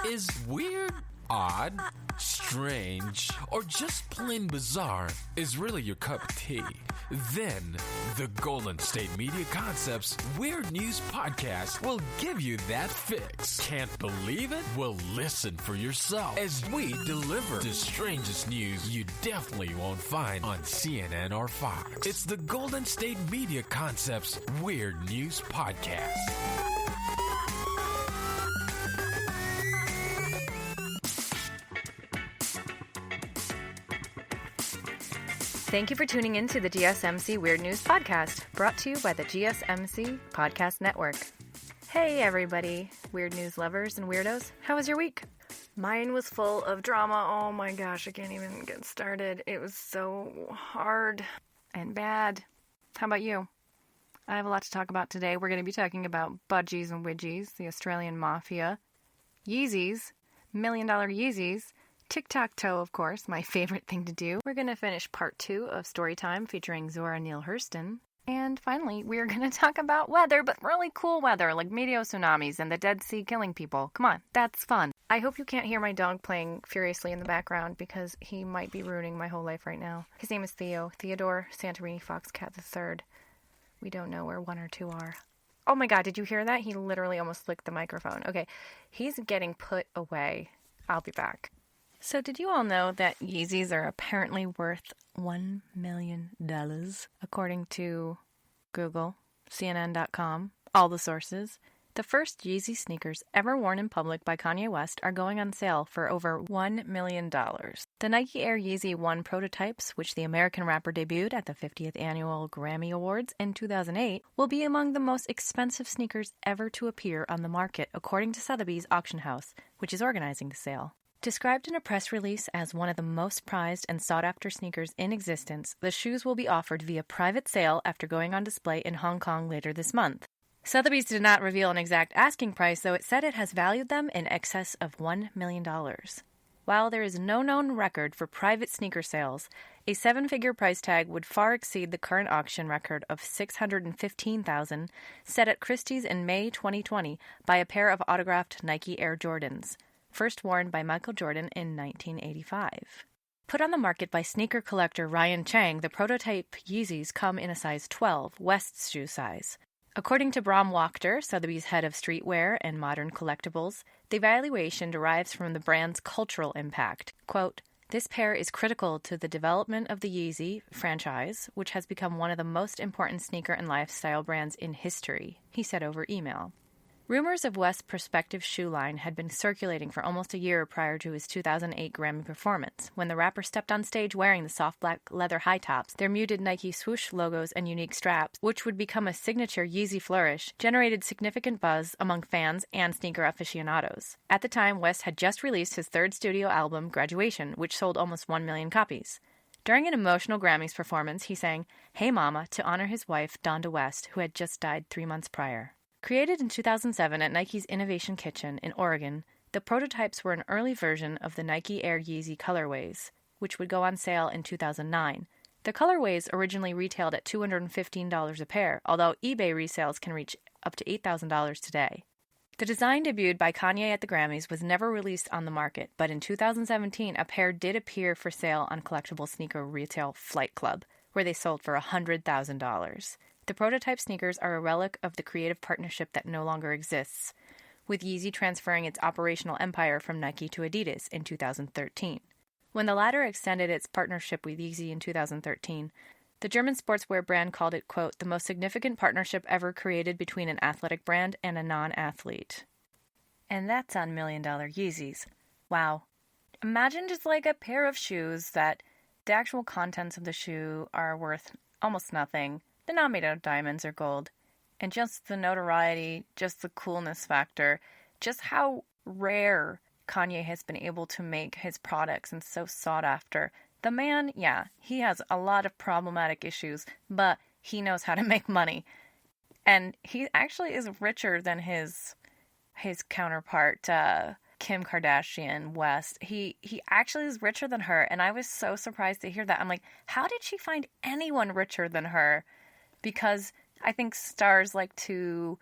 Is weird, odd, strange, or just plain bizarre is really your cup of tea? Then the Golden State Media Concepts Weird News Podcast will give you that fix. Can't believe it? Well, listen for yourself as we deliver the strangest news you definitely won't find on CNN or Fox. It's the Golden State Media Concepts Weird News Podcast. Thank you for tuning in to the GSMC Weird News Podcast, brought to you by the GSMC Podcast Network. Hey everybody, weird news lovers and weirdos. How was your week? Mine was full of drama. Oh my gosh, I can't even get started. It was so hard and bad. How about you? I have a lot to talk about today. We're going to be talking about budgies and widgies, the Australian mafia, Yeezys, $1 million Yeezys, tic-tac-toe, of course, my favorite thing to do. We're going to finish part 2 of Storytime featuring Zora Neale Hurston. And finally, we're going to talk about weather, but really cool weather, like meteor tsunamis and the Dead Sea killing people. Come on, that's fun. I hope you can't hear my dog playing furiously in the background because he might be ruining my whole life right now. His name is Theo, Theodore Santorini Foxcat III. We don't know where 1 or 2 are. Oh my god, did you hear that? He literally almost licked the microphone. Okay, he's getting put away. I'll be back. So did you all know that Yeezys are apparently worth $1 million, according to Google, CNN.com, all the sources? The first Yeezy sneakers ever worn in public by Kanye West are going on sale for over $1 million. The Nike Air Yeezy 1 prototypes, which the American rapper debuted at the 50th Annual Grammy Awards in 2008, will be among the most expensive sneakers ever to appear on the market, according to Sotheby's auction house, which is organizing the sale. Described in a press release as one of the most prized and sought-after sneakers in existence, the shoes will be offered via private sale after going on display in Hong Kong later this month. Sotheby's did not reveal an exact asking price, though it said it has valued them in excess of $1 million. While there is no known record for private sneaker sales, a 7-figure price tag would far exceed the current auction record of $615,000 set at Christie's in May 2020 by a pair of autographed Nike Air Jordans, first worn by Michael Jordan in 1985. Put on the market by sneaker collector Ryan Chang, the prototype Yeezys come in a size 12, West's shoe size. According to Bram Wachter, Sotheby's head of streetwear and modern collectibles, the valuation derives from the brand's cultural impact. Quote, "This pair is critical to the development of the Yeezy franchise, which has become one of the most important sneaker and lifestyle brands in history," he said over email. Rumors of West's prospective shoe line had been circulating for almost a year prior to his 2008 Grammy performance, when the rapper stepped on stage wearing the soft black leather high tops, their muted Nike swoosh logos and unique straps, which would become a signature Yeezy flourish, generated significant buzz among fans and sneaker aficionados. At the time, West had just released his 3rd studio album, Graduation, which sold almost 1 million copies. During an emotional Grammys performance, he sang "Hey Mama" to honor his wife, Donda West, who had just died 3 months prior. Created in 2007 at Nike's Innovation Kitchen in Oregon, the prototypes were an early version of the Nike Air Yeezy colorways, which would go on sale in 2009. The colorways originally retailed at $215 a pair, although eBay resales can reach up to $8,000 today. The design debuted by Kanye at the Grammys was never released on the market, but in 2017 a pair did appear for sale on collectible sneaker retail Flight Club, where they sold for $100,000. The prototype sneakers are a relic of the creative partnership that no longer exists, with Yeezy transferring its operational empire from Nike to Adidas in 2013. When the latter extended its partnership with Yeezy in 2013, the German sportswear brand called it, quote, "the most significant partnership ever created between an athletic brand and a non-athlete." And that's on $1 million Yeezys. Wow. Imagine just like a pair of shoes that the actual contents of the shoe are worth almost nothing. They're not made out of diamonds or gold. And just the notoriety, just the coolness factor, just how rare Kanye has been able to make his products and so sought after. The man, yeah, he has a lot of problematic issues, but he knows how to make money. And he actually is richer than his counterpart, Kim Kardashian West. He actually is richer than her, and I was so surprised to hear that. I'm like, how did she find anyone richer than her? Because I think stars like to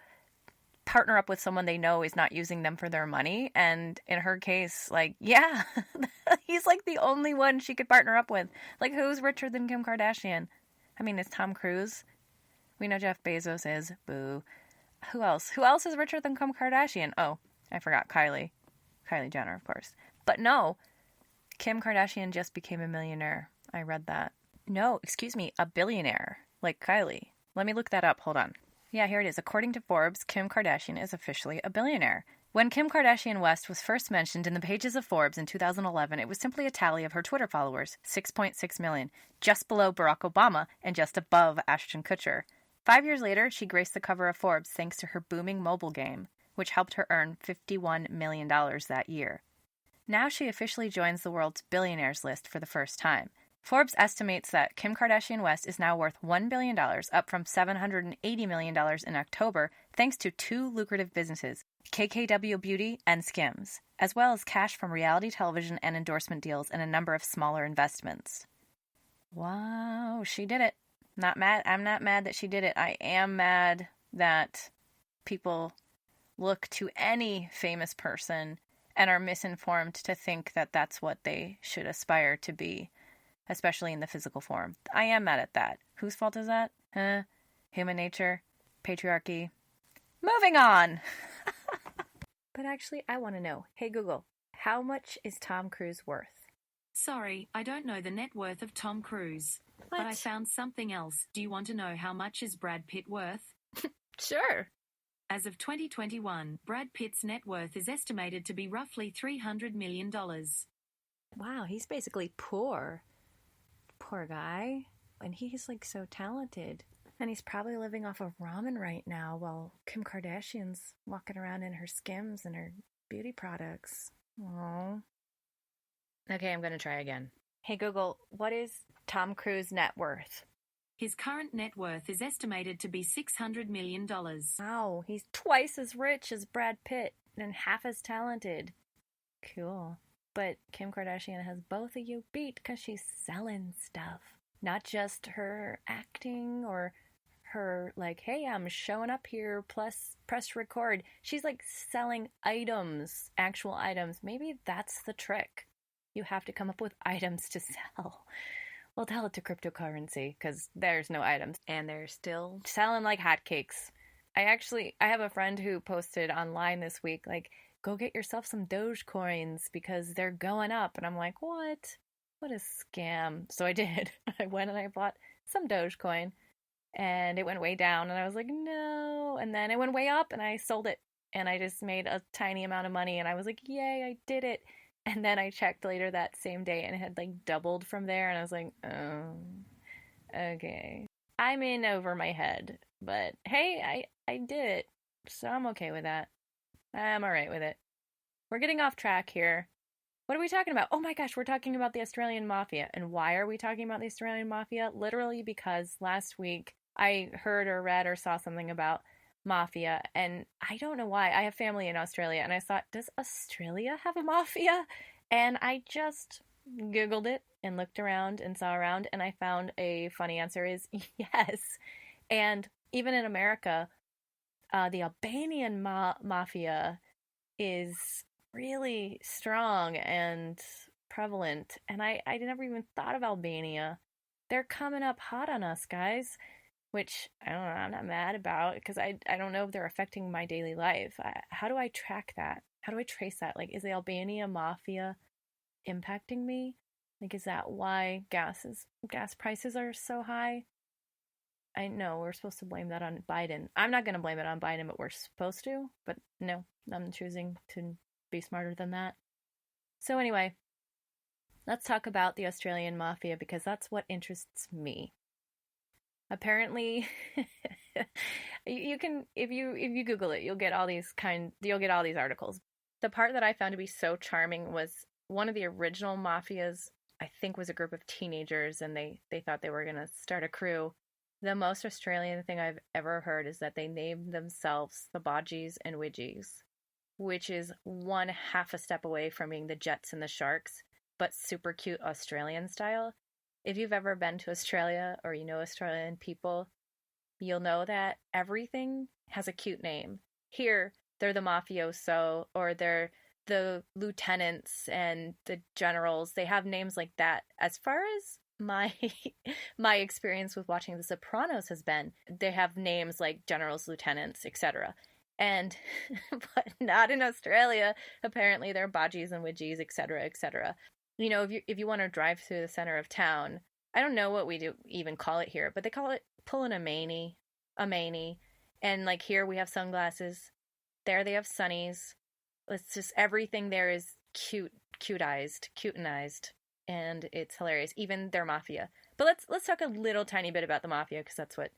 partner up with someone they know is not using them for their money. And in her case, like, yeah, he's like the only one she could partner up with. Like, who's richer than Kim Kardashian? I mean, it's Tom Cruise. We know Jeff Bezos is. Boo. Who else? Who else is richer than Kim Kardashian? Oh, I forgot. Kylie. Kylie Jenner, of course. But no, Kim Kardashian just became a millionaire. I read that. No, excuse me, a billionaire, like Kylie. Let me look that up. Hold on. Yeah, here it is. According to Forbes, Kim Kardashian is officially a billionaire. When Kim Kardashian West was first mentioned in the pages of Forbes in 2011, it was simply a tally of her Twitter followers, 6.6 million, just below Barack Obama and just above Ashton Kutcher. 5 years later, she graced the cover of Forbes thanks to her booming mobile game, which helped her earn $51 million that year. Now she officially joins the world's billionaires list for the first time. Forbes estimates that Kim Kardashian West is now worth $1 billion, up from $780 million in October, thanks to two lucrative businesses, KKW Beauty and Skims, as well as cash from reality television and endorsement deals and a number of smaller investments. Wow, she did it. Not mad. I'm not mad that she did it. I am mad that people look to any famous person and are misinformed to think that that's what they should aspire to be, especially in the physical form. I am mad at that. Whose fault is that? Human nature? Patriarchy? Moving on! But actually, I want to know. Hey, Google, how much is Tom Cruise worth? Sorry, I don't know the net worth of Tom Cruise. What? But I found something else. Do you want to know how much is Brad Pitt worth? Sure. As of 2021, Brad Pitt's net worth is estimated to be roughly $300 million. Wow, he's basically poor. Poor guy. And he's like so talented. And he's probably living off of ramen right now while Kim Kardashian's walking around in her Skims and her beauty products. Aww. Okay, I'm going to try again. Hey Google, what is Tom Cruise net worth? His current net worth is estimated to be $600 million. Wow, he's twice as rich as Brad Pitt and half as talented. Cool. But Kim Kardashian has both of you beat because she's selling stuff. Not just her acting or her, like, hey, I'm showing up here, plus press record. She's, like, selling items, actual items. Maybe that's the trick. You have to come up with items to sell. Well, tell it to cryptocurrency, because there's no items. And they're still selling like hotcakes. I have a friend who posted online this week, like, go get yourself some Dogecoins because they're going up. And I'm like, what? What a scam. So I did. I went and I bought some Dogecoin and it went way down and I was like, no. And then it went way up and I sold it and I just made a tiny amount of money and I was like, yay, I did it. And then I checked later that same day and it had like doubled from there and I was like, oh, okay. I'm in over my head, but hey, I did it. So I'm okay with that. I'm all right with it. We're getting off track here. What are we talking about? Oh my gosh, we're talking about the Australian Mafia. And why are we talking about the Australian Mafia? Literally because last week I heard or read or saw something about mafia. And I don't know why. I have family in Australia. And I thought, does Australia have a mafia? And I just Googled it and looked around and saw around. And I found a funny answer is yes. And even in America, the Albanian mafia is really strong and prevalent. And I never even thought of Albania. They're coming up hot on us, guys. Which, I don't know, I'm not mad about because I don't know if they're affecting my daily life. How do I track that? How do I trace that? Like, is the Albania mafia impacting me? Like, is that why gas prices are so high? I know we're supposed to blame that on Biden. I'm not going to blame it on Biden, but we're supposed to. But no, I'm choosing to be smarter than that. So anyway, let's talk about the Australian mafia because that's what interests me. Apparently, you can if you Google it, you'll get all these articles. The part that I found to be so charming was one of the original mafias. I think was a group of teenagers, and they thought they were gonna start a crew. The most Australian thing I've ever heard is that they named themselves the Bodgies and Widgies, which is one half a step away from being the Jets and the Sharks, but super cute Australian style. If you've ever been to Australia or you know Australian people, you'll know that everything has a cute name. Here, they're the mafioso, or they're the lieutenants and the generals. They have names like that. As far as my my experience with watching The Sopranos has been, they have names like generals, lieutenants, etc. And but not in Australia. Apparently, they're badgies and widgies, etc., etc. You know, if you want to drive through the center of town, I don't know what we do even call it here, but they call it pulling a maney, and like here we have sunglasses. There they have sunnies. It's just everything there is cutenized, and it's hilarious. Even their mafia. But let's talk a little tiny bit about the mafia because that's what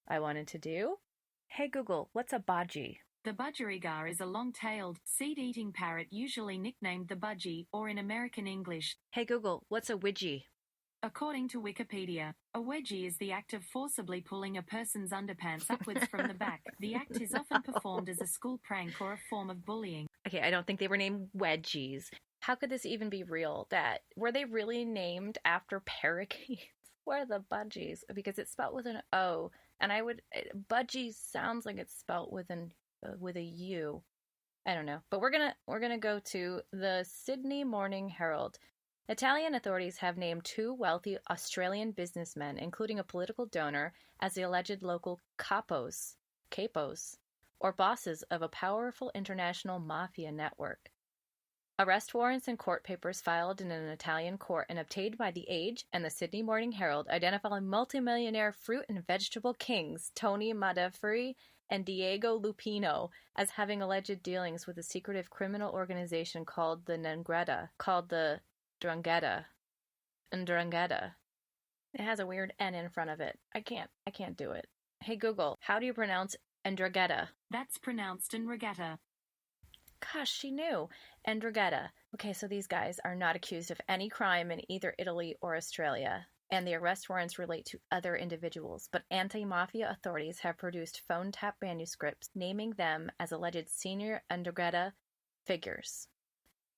I wanted to do. Hey Google, what's a budgie? The budgerigar is a long-tailed, seed-eating parrot usually nicknamed the budgie, or in American English. Hey Google, what's a widgie? According to Wikipedia, a wedgie is the act of forcibly pulling a person's underpants upwards from the back. The act is often performed as a school prank or a form of bullying. Okay, I don't think they were named wedgies. How could this even be real? Were they really named after parakeets? Where are the budgies? Because it's spelled with an O, and budgie sounds like it's spelled with a U. I don't know, but we're gonna go to the Sydney Morning Herald. Italian authorities have named 2 wealthy Australian businessmen, including a political donor, as the alleged local capos, or bosses of a powerful international mafia network. Arrest warrants and court papers filed in an Italian court and obtained by The Age and the Sydney Morning Herald identify multimillionaire fruit and vegetable kings Tony Madafuri and Diego Lupino as having alleged dealings with a secretive criminal organization called the Ndrangheta. It has a weird N in front of it. I can't do it. Hey Google, how do you pronounce Ndrangheta? That's pronounced Ndrangheta. Gosh, she knew. Ndrangheta. Okay, so these guys are not accused of any crime in either Italy or Australia, and the arrest warrants relate to other individuals, but anti-mafia authorities have produced phone tap manuscripts naming them as alleged senior Ndrangheta figures.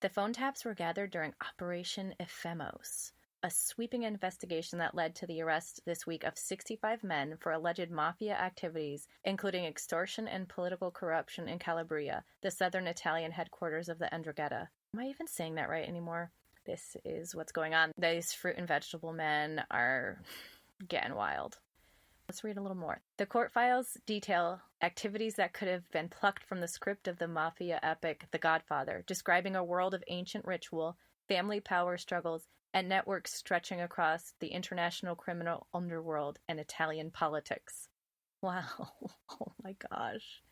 The phone taps were gathered during Operation Ephemos, a sweeping investigation that led to the arrest this week of 65 men for alleged mafia activities, including extortion and political corruption in Calabria, the southern Italian headquarters of the Ndrangheta. Am I even saying that right anymore? This is what's going on. These fruit and vegetable men are getting wild. Let's read a little more. The court files detail activities that could have been plucked from the script of the mafia epic The Godfather, describing a world of ancient ritual, family power struggles, and networks stretching across the international criminal underworld and Italian politics. Wow. Oh my gosh.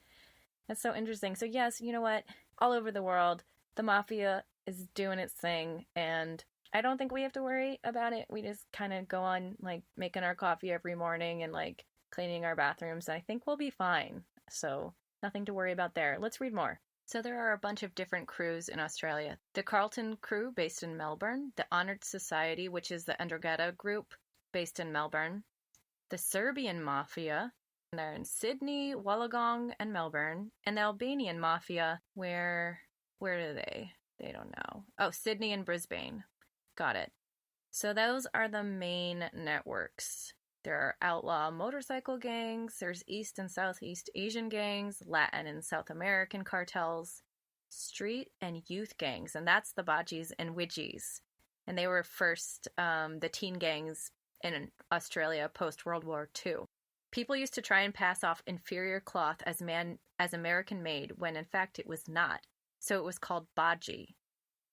That's so interesting. So yes, you know what? All over the world, the mafia is doing its thing, and I don't think we have to worry about it. We just kind of go on, like, making our coffee every morning and, like, cleaning our bathrooms, and I think we'll be fine. So, nothing to worry about there. Let's read more. So there are a bunch of different crews in Australia. The Carlton crew, based in Melbourne. The Honoured Society, which is the Ndrangheta group, based in Melbourne. The Serbian Mafia, they're in Sydney, Wollongong, and Melbourne. And the Albanian Mafia, where are they? They don't know. Oh, Sydney and Brisbane. Got it. So those are the main networks. There are outlaw motorcycle gangs, there's East and Southeast Asian gangs, Latin and South American cartels, street and youth gangs, and that's the budgies and widgies. And they were first the teen gangs in Australia post-World War II. People used to try and pass off inferior cloth as American-made when in fact it was not. So it was called budgie.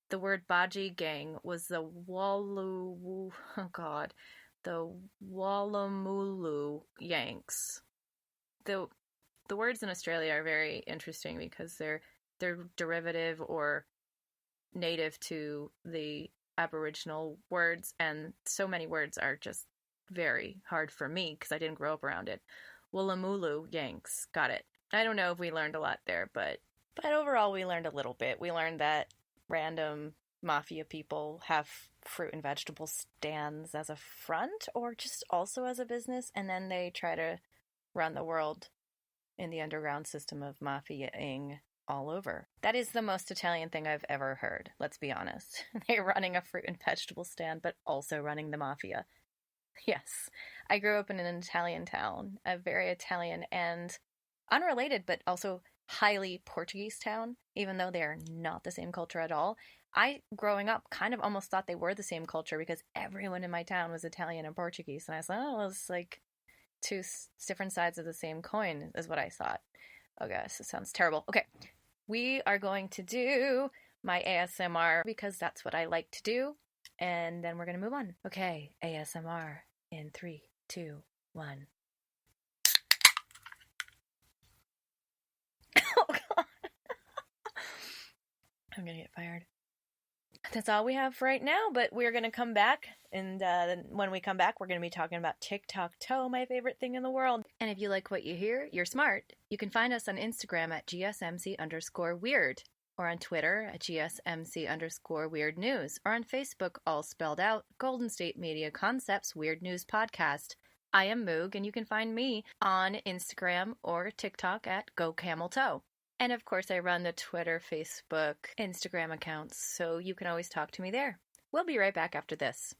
The word budgie gang was the Wallamulu Yanks. The words in Australia are very interesting because they're derivative or native to the Aboriginal words, and so many words are just very hard for me because I didn't grow up around it. Wallamulu Yanks. Got it. I don't know if we learned a lot there, but overall we learned a little bit. We learned that random mafia people have fruit and vegetable stands as a front or just also as a business, and then they try to run the world in the underground system of mafia-ing all over. That is the most Italian thing I've ever heard, let's be honest. They're running a fruit and vegetable stand, but also running the mafia. Yes, I grew up in an Italian town, a very Italian and unrelated, but also highly Portuguese town, even though they are not the same culture at all. I, growing up, kind of almost thought they were the same culture because everyone in my town was Italian and Portuguese. And I was like, oh, well, it's like two different sides of the same coin is what I thought. Oh gosh, this sounds terrible. Okay, we are going to do my ASMR because that's what I like to do. And then we're going to move on. Okay, ASMR in 3, 2, 1. Oh God. I'm going to get fired. That's all we have right now, but we're going to come back, and then when we come back, we're going to be talking about TikTok-toe, my favorite thing in the world. And if you like what you hear, you're smart. You can find us on Instagram at GSMC_weird, or on Twitter at GSMC_weird news, or on Facebook, all spelled out, Golden State Media Concepts Weird News Podcast. I am Moog, and you can find me on Instagram or TikTok at GoCamelToe. And of course, I run the Twitter, Facebook, Instagram accounts, so you can always talk to me there. We'll be right back after this.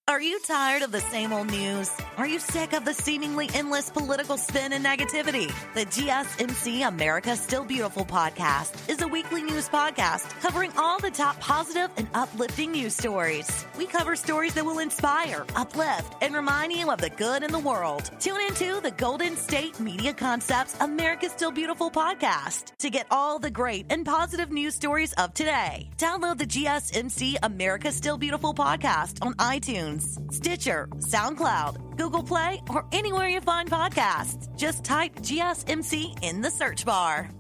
Are you tired of the same old news? Are you sick of the seemingly endless political spin and negativity? The GSMC America Still Beautiful podcast is a weekly news podcast covering all the top positive and uplifting news stories. We cover stories that will inspire, uplift, and remind you of the good in the world. Tune into the Golden State Media Concepts America Still Beautiful podcast to get all the great and positive news stories of today. Download the GSMC America Still Beautiful podcast on iTunes, Stitcher, SoundCloud, Google Play, or anywhere you find podcasts. Just type GSMC in the search bar.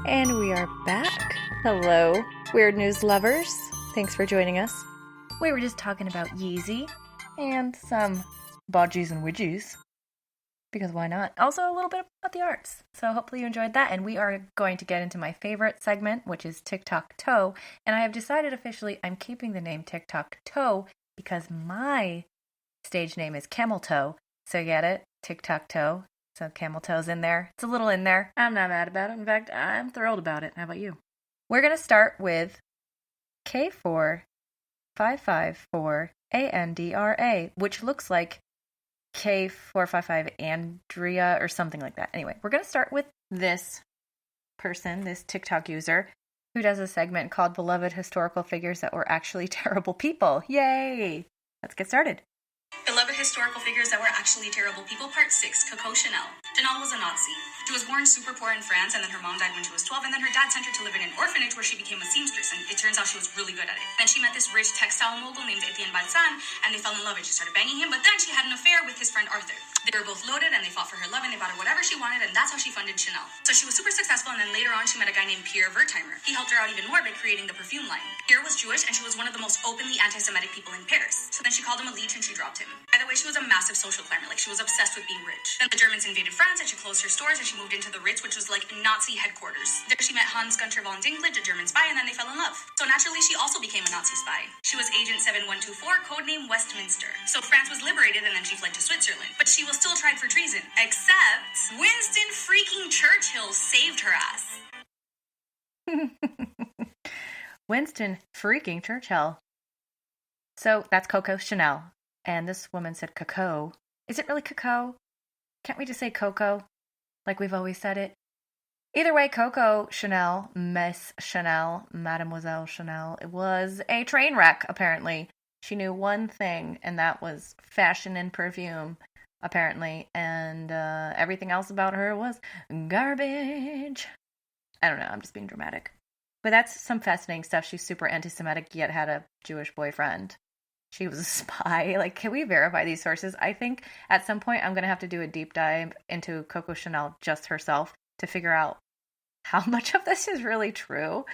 And we are back. Hello, Weird News lovers. Thanks for joining us. We were just talking about Yeezy and some bodgies and widgies. Because why not? Also a little bit about the arts. So hopefully you enjoyed that. And we are going to get into my favorite segment, which is TikTok-toe. And I have decided officially I'm keeping the name TikTok-toe because my stage name is Camel Toe. So you get it? TikTok-toe. So Camel Toe's in there. It's a little in there. I'm not mad about it. In fact, I'm thrilled about it. How about you? We're going to start with K4554ANDRA, which looks like K455 Andrea or something like that. Anyway, we're going to start with this person, this TikTok user, who does a segment called Beloved Historical Figures That Were Actually Terrible People. Yay! Let's get started. Beloved Historical Figures That Were Actually Terrible People, Part 6, Coco Chanel. Chanel was a Nazi. She was born super poor in France, and then her mom died when she was 12, and then her dad sent her to live in an orphanage where she became a seamstress, and it turns out she was really good at it. Then she met this rich textile mogul named Etienne Balsan, and they fell in love, and she started banging him, but then she had an affair with his friend Arthur. They were both loaded, and they fought for her love, and they bought her whatever she wanted, and that's how she funded Chanel. So she was super successful, and then later on she met a guy named Pierre Wertheimer. He helped her out even more by creating the perfume line. Pierre was Jewish, and she was one of the most openly anti-Semitic people in Paris. So then she called him a leech, and she dropped him. By the way, she was a massive social climber, like she was obsessed with being rich. Then the Germans invaded France, and she closed her stores, and she moved into the Ritz, which was like Nazi headquarters. There she met Hans Gunther von Dinklage, a German spy, and then they fell in love. So naturally, she also became a Nazi spy. She was Agent 7124, codename Westminster. So France was liberated, and then she fled to Switzerland. But she was still tried for treason, except Winston freaking Churchill saved her ass. Winston freaking Churchill. So that's Coco Chanel. And this woman said Coco. Is it really Coco? Can't we just say Coco? Like we've always said it? Either way, Coco Chanel, Miss Chanel, Mademoiselle Chanel, it was a train wreck, apparently. She knew one thing, and that was fashion and perfume, apparently. And everything else about her was garbage. I don't know, I'm just being dramatic. But that's some fascinating stuff. She's super anti-Semitic, yet had a Jewish boyfriend. She was a spy. Like, can we verify these sources? I think at some point I'm going to have to do a deep dive into Coco Chanel just herself to figure out how much of this is really true.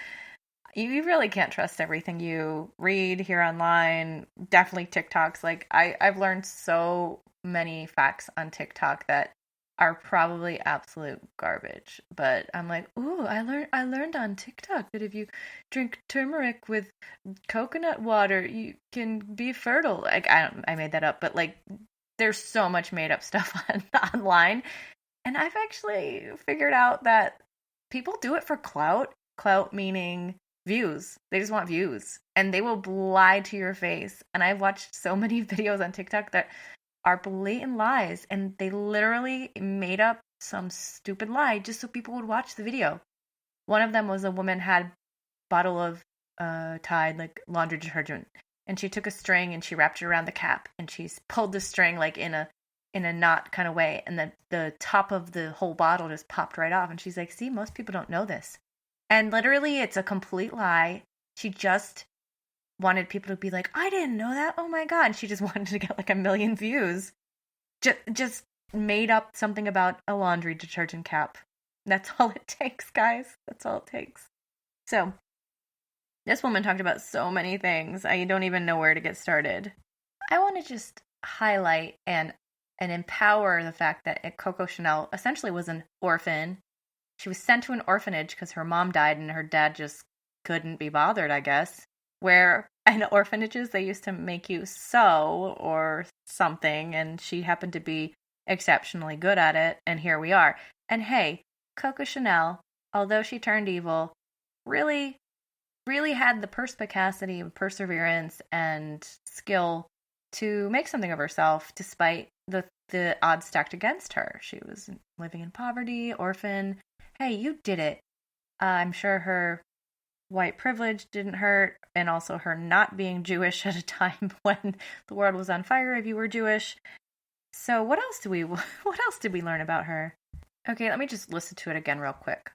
You really can't trust everything you read, hear online, definitely TikToks. Like, I've learned so many facts on TikTok that are probably absolute garbage. But I'm like, ooh, I learned on TikTok that if you drink turmeric with coconut water, you can be fertile. Like, I made that up, but like, there's so much made up stuff online. And I've actually figured out that people do it for clout. Clout meaning views. They just want views. And they will lie to your face. And I've watched so many videos on TikTok that are blatant lies. And they literally made up some stupid lie just so people would watch the video. One of them was a woman had a bottle of Tide, like laundry detergent. And she took a string and she wrapped it around the cap. And she's pulled the string like in a knot kind of way. And then the top of the whole bottle just popped right off. And she's like, see, most people don't know this. And literally, it's a complete lie. She just wanted people to be like, I didn't know that. Oh my God. And she just wanted to get like 1 million views. Just made up something about a laundry detergent cap. That's all it takes, guys. That's all it takes. So, this woman talked about so many things. I don't even know where to get started. I want to just highlight and empower the fact that Coco Chanel essentially was an orphan. She was sent to an orphanage because her mom died and her dad just couldn't be bothered, I guess. Where in orphanages, they used to make you sew or something, and she happened to be exceptionally good at it, and here we are. And hey, Coco Chanel, although she turned evil, really had the perspicacity and perseverance and skill to make something of herself despite the odds stacked against her. She was living in poverty, orphan. Hey, you did it. I'm sure her white privilege didn't hurt, and also her not being Jewish at a time when the world was on fire if you were Jewish. So what else did we learn about her? Okay, let me just listen to it again real quick.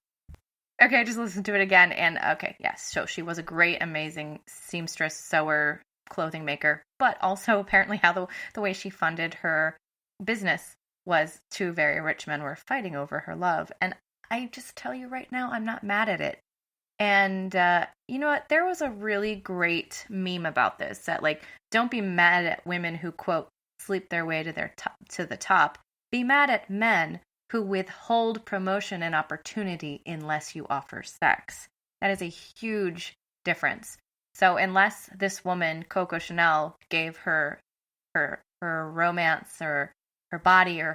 Okay, I just listened to it again, and okay, yes, so she was a great, amazing seamstress, sewer, clothing maker, but also apparently how the way she funded her business was two very rich men were fighting over her love. And I just tell you right now, I'm not mad at it. And you know what? There was a really great meme about this that like, don't be mad at women who quote sleep their way to the top. Be mad at men who withhold promotion and opportunity unless you offer sex. That is a huge difference. So unless this woman, Coco Chanel, gave her romance or her body or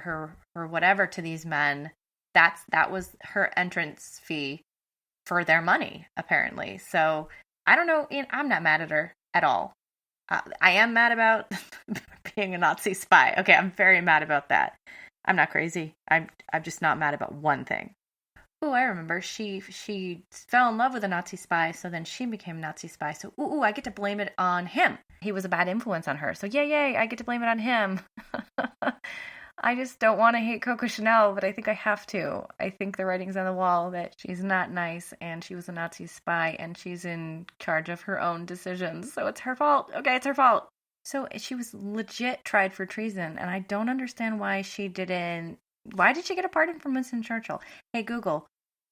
her whatever to these men, that was her entrance fee for their money, apparently. So I don't know. I'm not mad at her at all. I am mad about being a Nazi spy. Okay, I'm very mad about that. I'm not crazy. I'm just not mad about one thing. Oh, I remember. She fell in love with a Nazi spy, so then she became a Nazi spy. So, I get to blame it on him. He was a bad influence on her. So, yay, I get to blame it on him. I just don't want to hate Coco Chanel, but I think I have to. I think the writing's on the wall that she's not nice, and she was a Nazi spy, and she's in charge of her own decisions. So it's her fault. Okay, it's her fault. So she was legit tried for treason, and I don't understand why she didn't... Why did she get a pardon from Winston Churchill? Hey, Google,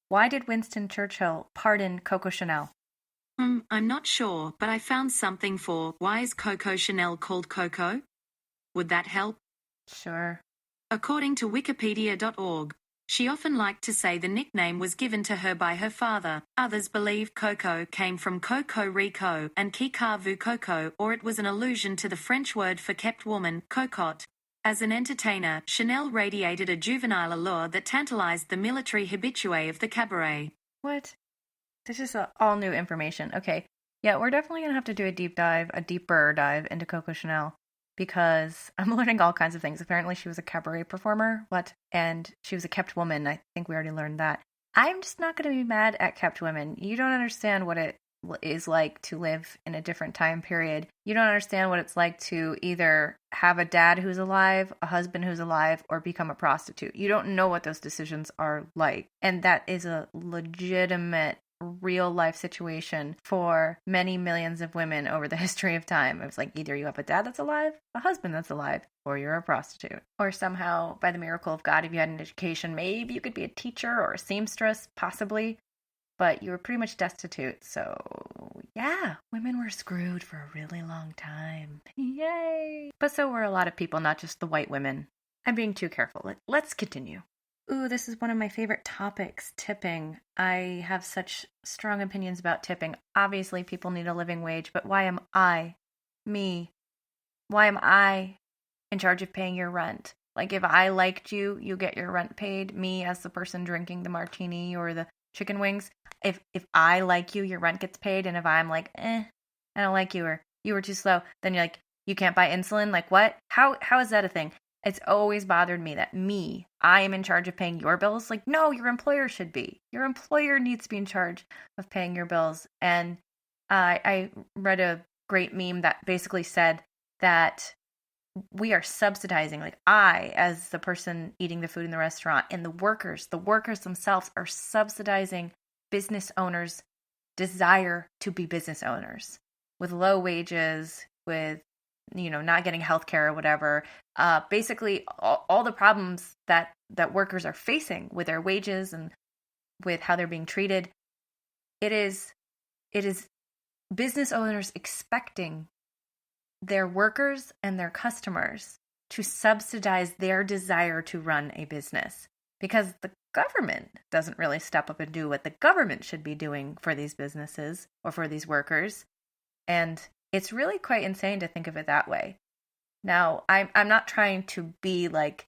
why did Winston Churchill pardon Coco Chanel? I'm not sure, but I found something for why is Coco Chanel called Coco? Would that help? Sure. According to Wikipedia.org, she often liked to say the nickname was given to her by her father. Others believe Coco came from Coco Rico and Kikavu Coco, or it was an allusion to the French word for kept woman, cocotte. As an entertainer, Chanel radiated a juvenile allure that tantalized the military habitué of the cabaret. What? This is all new information. Okay. Yeah, we're definitely going to have to do a deeper dive into Coco Chanel, because I'm learning all kinds of things. Apparently she was a cabaret performer. What? And she was a kept woman. I think we already learned that. I'm just not going to be mad at kept women. You don't understand what it is like to live in a different time period. You don't understand what it's like to either have a dad who's alive, a husband who's alive, or become a prostitute. You don't know what those decisions are like. And that is a legitimate real life situation for many millions of women over the history of time. It's like either you have a dad that's alive, a husband that's alive, or you're a prostitute. Or somehow, by the miracle of God, if you had an education, maybe you could be a teacher or a seamstress, possibly. But you were pretty much destitute. So, yeah, women were screwed for a really long time. Yay! But so were a lot of people, not just the white women. I'm being too careful. Let's continue. Ooh, this is one of my favorite topics, tipping. I have such strong opinions about tipping. Obviously, people need a living wage, but why am I in charge of paying your rent? Like, if I liked you, you get your rent paid. Me, as the person drinking the martini or the chicken wings. If I like you, your rent gets paid, and if I'm like, I don't like you, or you were too slow, then you're like, you can't buy insulin? Like, what? How is that a thing? It's always bothered me that I am in charge of paying your bills. Like, no, your employer should be. Your employer needs to be in charge of paying your bills. And I read a great meme that basically said that we are subsidizing, like I, as the person eating the food in the restaurant, and the workers themselves are subsidizing business owners' desire to be business owners with low wages, with not getting health care or whatever. Basically, all the problems that workers are facing with their wages and with how they're being treated. It is business owners expecting their workers and their customers to subsidize their desire to run a business, because the government doesn't really step up and do what the government should be doing for these businesses or for these workers. And it's really quite insane to think of it that way. Now, I'm not trying to be like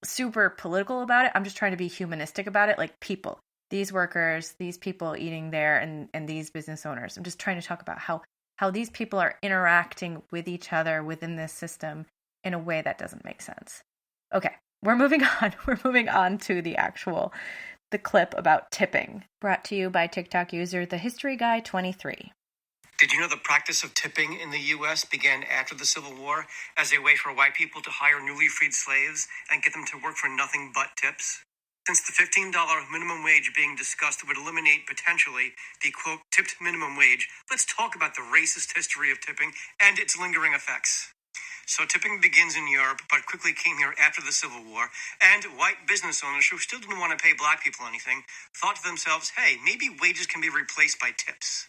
super political about it. I'm just trying to be humanistic about it. Like people, these workers, these people eating there, and these business owners. I'm just trying to talk about how these people are interacting with each other within this system in a way that doesn't make sense. Okay, we're moving on. We're moving on to the clip about tipping, brought to you by TikTok user The History Guy 23. Did you know the practice of tipping in the U.S. began after the Civil War as a way for white people to hire newly freed slaves and get them to work for nothing but tips? Since the $15 minimum wage being discussed would eliminate potentially the, quote, tipped minimum wage, let's talk about the racist history of tipping and its lingering effects. So tipping begins in Europe, but quickly came here after the Civil War, and white business owners who still didn't want to pay black people anything thought to themselves, hey, maybe wages can be replaced by tips.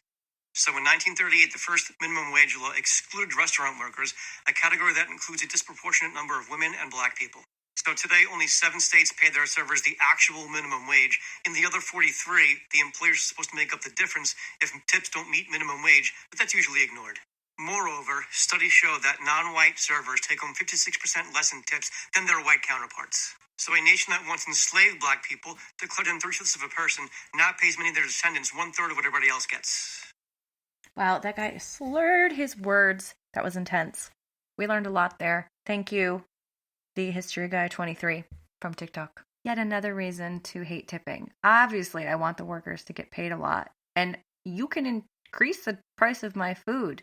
So in 1938, the first minimum wage law excluded restaurant workers, a category that includes a disproportionate number of women and black people. So today, only 7 states pay their servers the actual minimum wage. In the other 43, the employers are supposed to make up the difference if tips don't meet minimum wage, but that's usually ignored. Moreover, studies show that non-white servers take home 56% less in tips than their white counterparts. So a nation that once enslaved black people, declared them 3/5 of a person, now pays many of their descendants 1/3 of what everybody else gets. Wow, that guy slurred his words. That was intense. We learned a lot there. Thank you, The History Guy 23 from TikTok. Yet another reason to hate tipping. Obviously, I want the workers to get paid a lot. And you can increase the price of my food,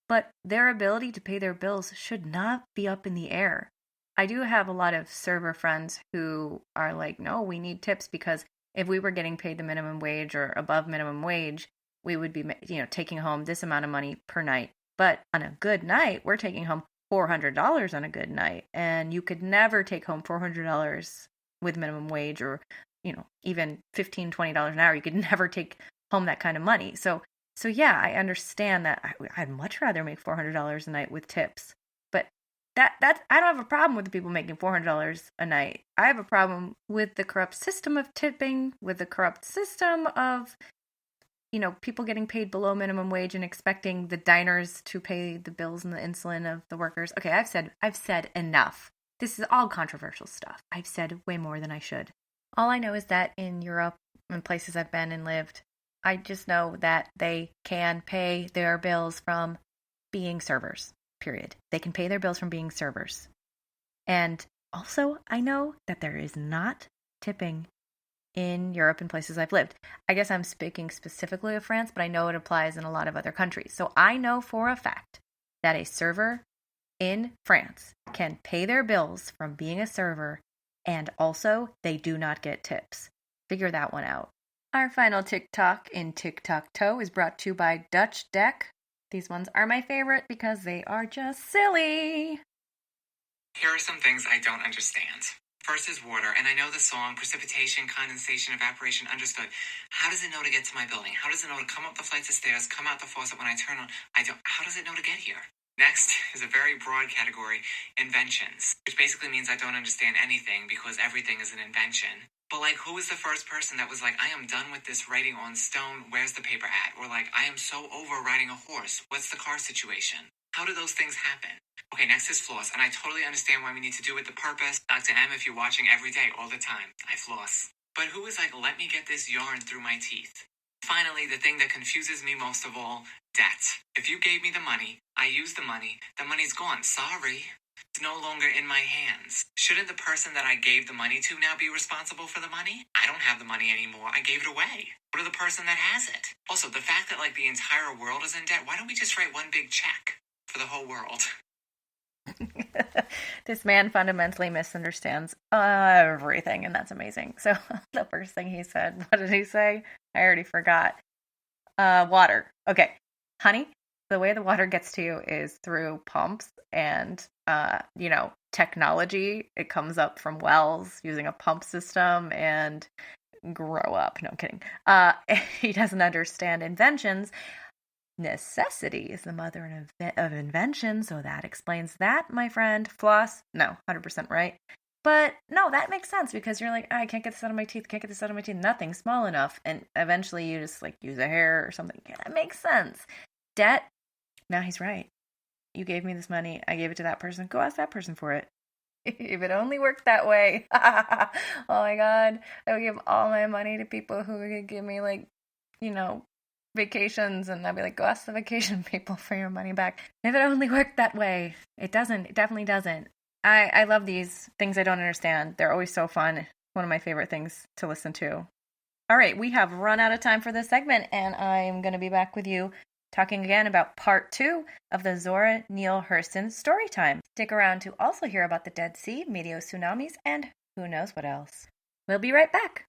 but their ability to pay their bills should not be up in the air. I do have a lot of server friends who are like, no, we need tips, because if we were getting paid the minimum wage or above minimum wage, we would be, taking home this amount of money per night. But on a good night, we're taking home $400 on a good night. And you could never take home $400 with minimum wage, or, even $15, $20 an hour. You could never take home that kind of money. So yeah, I understand that. I'd much rather make $400 a night with tips. But that I don't have a problem with the people making $400 a night. I have a problem with the corrupt system of tipping, with the corrupt system of people getting paid below minimum wage and expecting the diners to pay the bills and the insulin of the workers. Okay, I've said enough. This is all controversial stuff. I've said way more than I should. All I know is that in Europe and places I've been and lived, I just know that they can pay their bills from being servers, period. They can pay their bills from being servers. And also, I know that there is not tipping in Europe and places I've lived. I guess I'm speaking specifically of France, but I know it applies in a lot of other countries. So I know for a fact that a server in France can pay their bills from being a server, and also they do not get tips. Figure that one out. Our final TikTok in Tic-Tac-Toe is brought to you by Dutch Deck. These ones are my favorite because they are just silly. Here are some things I don't understand. First is water, and I know the song, precipitation, condensation, evaporation, understood. How does it know to get to my building? How does it know to come up the flights of stairs, come out the faucet when I turn on? How does it know to get here? Next is a very broad category, inventions, which basically means I don't understand anything because everything is an invention. But who was the first person that was like, I am done with this writing on stone, where's the paper at? Or I am so over riding a horse, what's the car situation? How do those things happen? Okay, next is floss, and I totally understand why we need to do it with the purpose. Dr. M, if you're watching every day, all the time, I floss. But who is like, let me get this yarn through my teeth? Finally, the thing that confuses me most of all, debt. If you gave me the money, I used the money's gone. Sorry. It's no longer in my hands. Shouldn't the person that I gave the money to now be responsible for the money? I don't have the money anymore. I gave it away. What of the person that has it? Also, the fact that like the entire world is in debt, why don't we just write one big check for the whole world? This man fundamentally misunderstands everything, and that's amazing. So the first thing he said, what did he say? I already forgot. Water. Okay. Honey, the way the water gets to you is through pumps and, technology. It comes up from wells using a pump system and grow up. No, I'm kidding. He doesn't understand inventions. Necessity is the mother of invention, so that explains that, my friend. Floss? No, 100% right. But no, that makes sense because you're like, I can't get this out of my teeth, nothing's small enough. And eventually you just like use a hair or something. Yeah, that makes sense. Debt? Now he's right. You gave me this money, I gave it to that person, go ask that person for it. If it only worked that way. Oh my God. I would give all my money to people who would give me vacations, and I'd be like, go ask the vacation people for your money back. If it only worked that way. It doesn't. It definitely doesn't. I love these things I don't understand. They're always so fun. One of my favorite things to listen to. All right, we have run out of time for this segment, and I'm going to be back with you talking again about part 2 of the Zora Neale Hurston story time. Stick around to also hear about the Dead Sea, meteor tsunamis, and who knows what else. We'll be right back.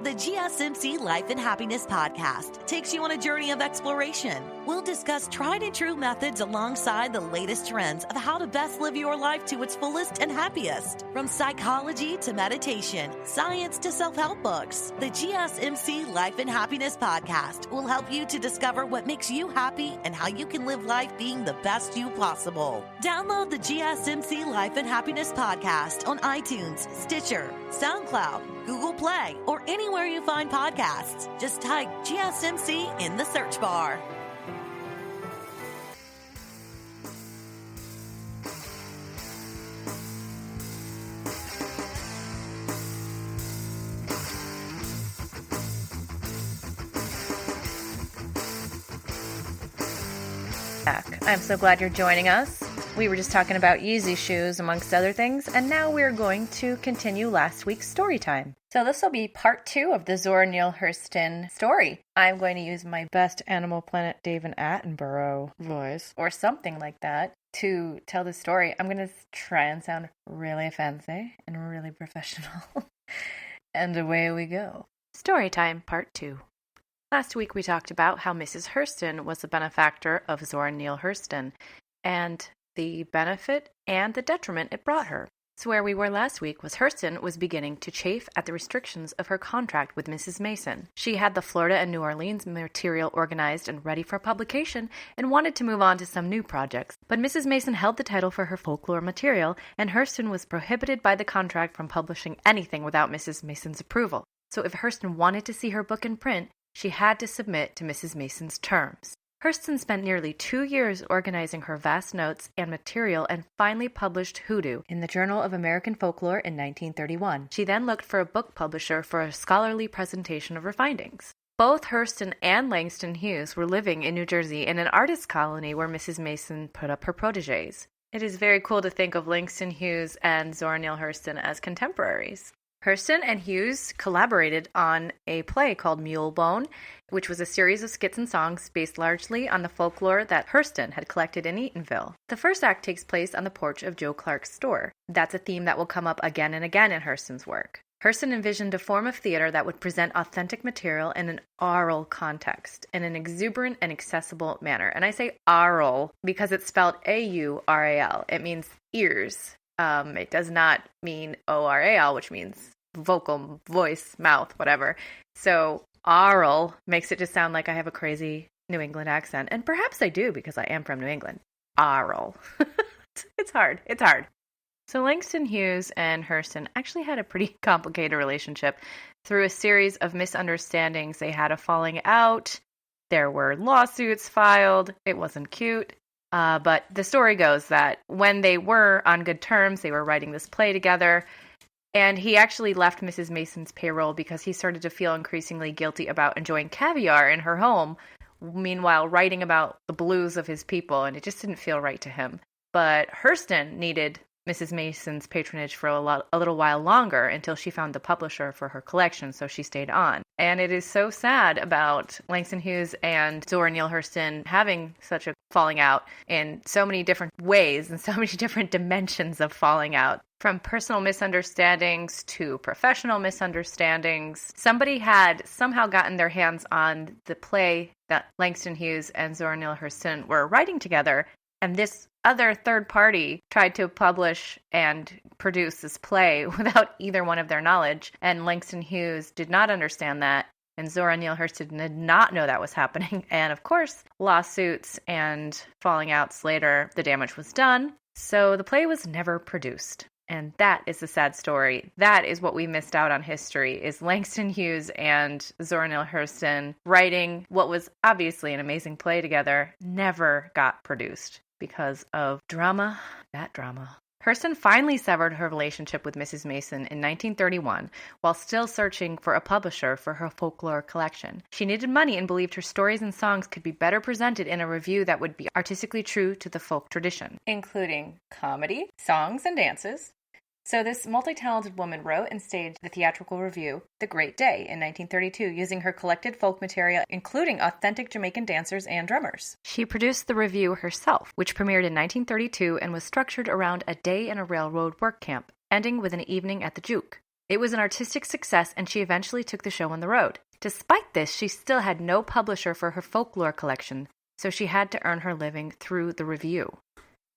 The GSMC Life and Happiness podcast takes you on a journey of exploration. We'll discuss tried and true methods alongside the latest trends of how to best live your life to its fullest and happiest. From psychology to meditation, science to self-help books, the GSMC Life and Happiness podcast will help you to discover what makes you happy and how you can live life being the best you possible. Download the GSMC Life and Happiness podcast on iTunes, Stitcher, SoundCloud, Google Play, or anywhere you find podcasts. Just type GSMC in the search bar. I'm so glad you're joining us. We were just talking about Yeezy shoes, amongst other things, and now we're going to continue last week's story time. So this will be part 2 of the Zora Neale Hurston story. I'm going to use my best Animal Planet David Attenborough voice, or something like that, to tell the story. I'm going to try and sound really fancy and really professional. And away we go. Story time, part 2. Last week we talked about how Mrs. Hurston was the benefactor of Zora Neale Hurston, and the benefit and the detriment it brought her. So where we were last week was Hurston was beginning to chafe at the restrictions of her contract with Mrs. Mason. She had the Florida and New Orleans material organized and ready for publication and wanted to move on to some new projects. But Mrs. Mason held the title for her folklore material, and Hurston was prohibited by the contract from publishing anything without Mrs. Mason's approval. So if Hurston wanted to see her book in print, she had to submit to Mrs. Mason's terms. Hurston spent nearly 2 years organizing her vast notes and material and finally published Hoodoo in the Journal of American Folklore in 1931. She then looked for a book publisher for a scholarly presentation of her findings. Both Hurston and Langston Hughes were living in New Jersey in an artist colony where Mrs. Mason put up her protégés. It is very cool to think of Langston Hughes and Zora Neale Hurston as contemporaries. Hurston and Hughes collaborated on a play called Mulebone, which was a series of skits and songs based largely on the folklore that Hurston had collected in Eatonville. The first act takes place on the porch of Joe Clark's store. That's a theme that will come up again and again in Hurston's work. Hurston envisioned a form of theater that would present authentic material in an aural context, in an exuberant and accessible manner. And I say aural because it's spelled A-U-R-A-L. It means ears. It does not mean O-R-A-L, which means vocal, voice, mouth, whatever. So aural makes it just sound like I have a crazy New England accent. And perhaps I do because I am from New England. Aural. It's hard. It's hard. So Langston Hughes and Hurston actually had a pretty complicated relationship. Through a series of misunderstandings, they had a falling out. There were lawsuits filed. It wasn't cute. But the story goes that when they were on good terms, they were writing this play together. And he actually left Mrs. Mason's payroll because he started to feel increasingly guilty about enjoying caviar in her home, meanwhile writing about the blues of his people, and it just didn't feel right to him. But Hurston needed Mrs. Mason's patronage for a little while longer until she found the publisher for her collection, so she stayed on. And it is so sad about Langston Hughes and Zora Neale Hurston having such a falling out in so many different ways and so many different dimensions of falling out. From personal misunderstandings to professional misunderstandings. Somebody had somehow gotten their hands on the play that Langston Hughes and Zora Neale Hurston were writing together, and this other third party tried to publish and produce this play without either one of their knowledge, and Langston Hughes did not understand that, and Zora Neale Hurston did not know that was happening, and of course, lawsuits and falling outs later, the damage was done, so the play was never produced. And that is the sad story. That is what we missed out on history, is Langston Hughes and Zora Neale Hurston writing what was obviously an amazing play together, never got produced because of drama, that drama. Hurston finally severed her relationship with Mrs. Mason in 1931 while still searching for a publisher for her folklore collection. She needed money and believed her stories and songs could be better presented in a review that would be artistically true to the folk tradition, including comedy, songs, and dances. So this multi-talented woman wrote and staged the theatrical review, The Great Day, in 1932, using her collected folk material, including authentic Jamaican dancers and drummers. She produced the review herself, which premiered in 1932 and was structured around a day in a railroad work camp, ending with an evening at the Juke. It was an artistic success, and she eventually took the show on the road. Despite this, she still had no publisher for her folklore collection, so she had to earn her living through the review.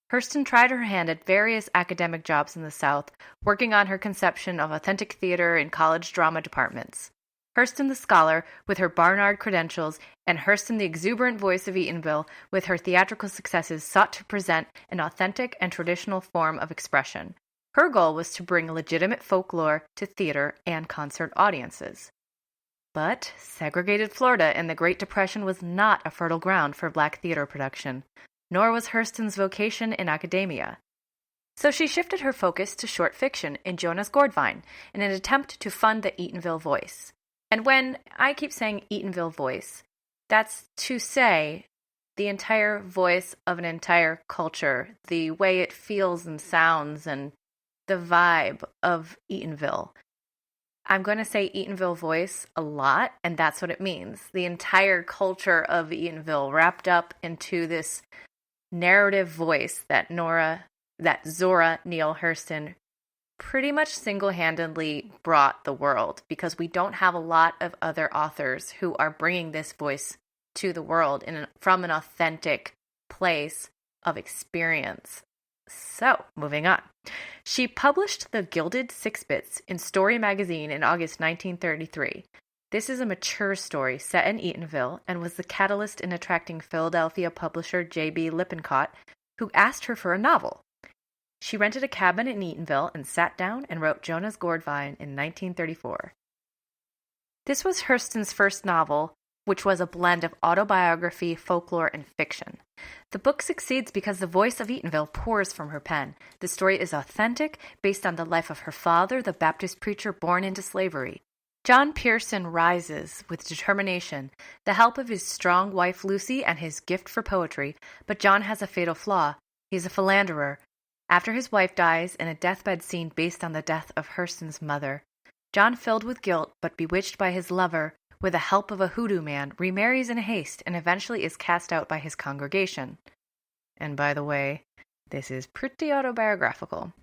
Hurston tried her hand at various academic jobs in the South, working on her conception of authentic theater in college drama departments. Hurston the scholar, with her Barnard credentials, and Hurston the exuberant voice of Eatonville, with her theatrical successes, sought to present an authentic and traditional form of expression. Her goal was to bring legitimate folklore to theater and concert audiences. But segregated Florida in the Great Depression was not a fertile ground for black theater production, nor was Hurston's vocation in academia. So she shifted her focus to short fiction in Jonas Gordvine in an attempt to fund the Eatonville Voice. And when I keep saying Eatonville Voice, that's to say the entire voice of an entire culture, the way it feels and sounds and the vibe of Eatonville. I'm going to say Eatonville Voice a lot, and that's what it means. The entire culture of Eatonville wrapped up into this narrative voice that Zora Neale Hurston pretty much single-handedly brought the world, because we don't have a lot of other authors who are bringing this voice to the world from an authentic place of experience. So, moving on. She published The Gilded Six-Bits in Story magazine in August 1933. This is a mature story set in Eatonville and was the catalyst in attracting Philadelphia publisher J.B. Lippincott, who asked her for a novel. She rented a cabin in Eatonville and sat down and wrote Jonas Gordvine in 1934. This was Hurston's first novel, which was a blend of autobiography, folklore, and fiction. The book succeeds because the voice of Eatonville pours from her pen. The story is authentic, based on the life of her father, the Baptist preacher born into slavery. John Pearson rises with determination, the help of his strong wife Lucy and his gift for poetry, but John has a fatal flaw. He's a philanderer. After his wife dies in a deathbed scene based on the death of Hurston's mother, John, filled with guilt but bewitched by his lover, with the help of a hoodoo man, remarries in haste and eventually is cast out by his congregation. And by the way, this is pretty autobiographical.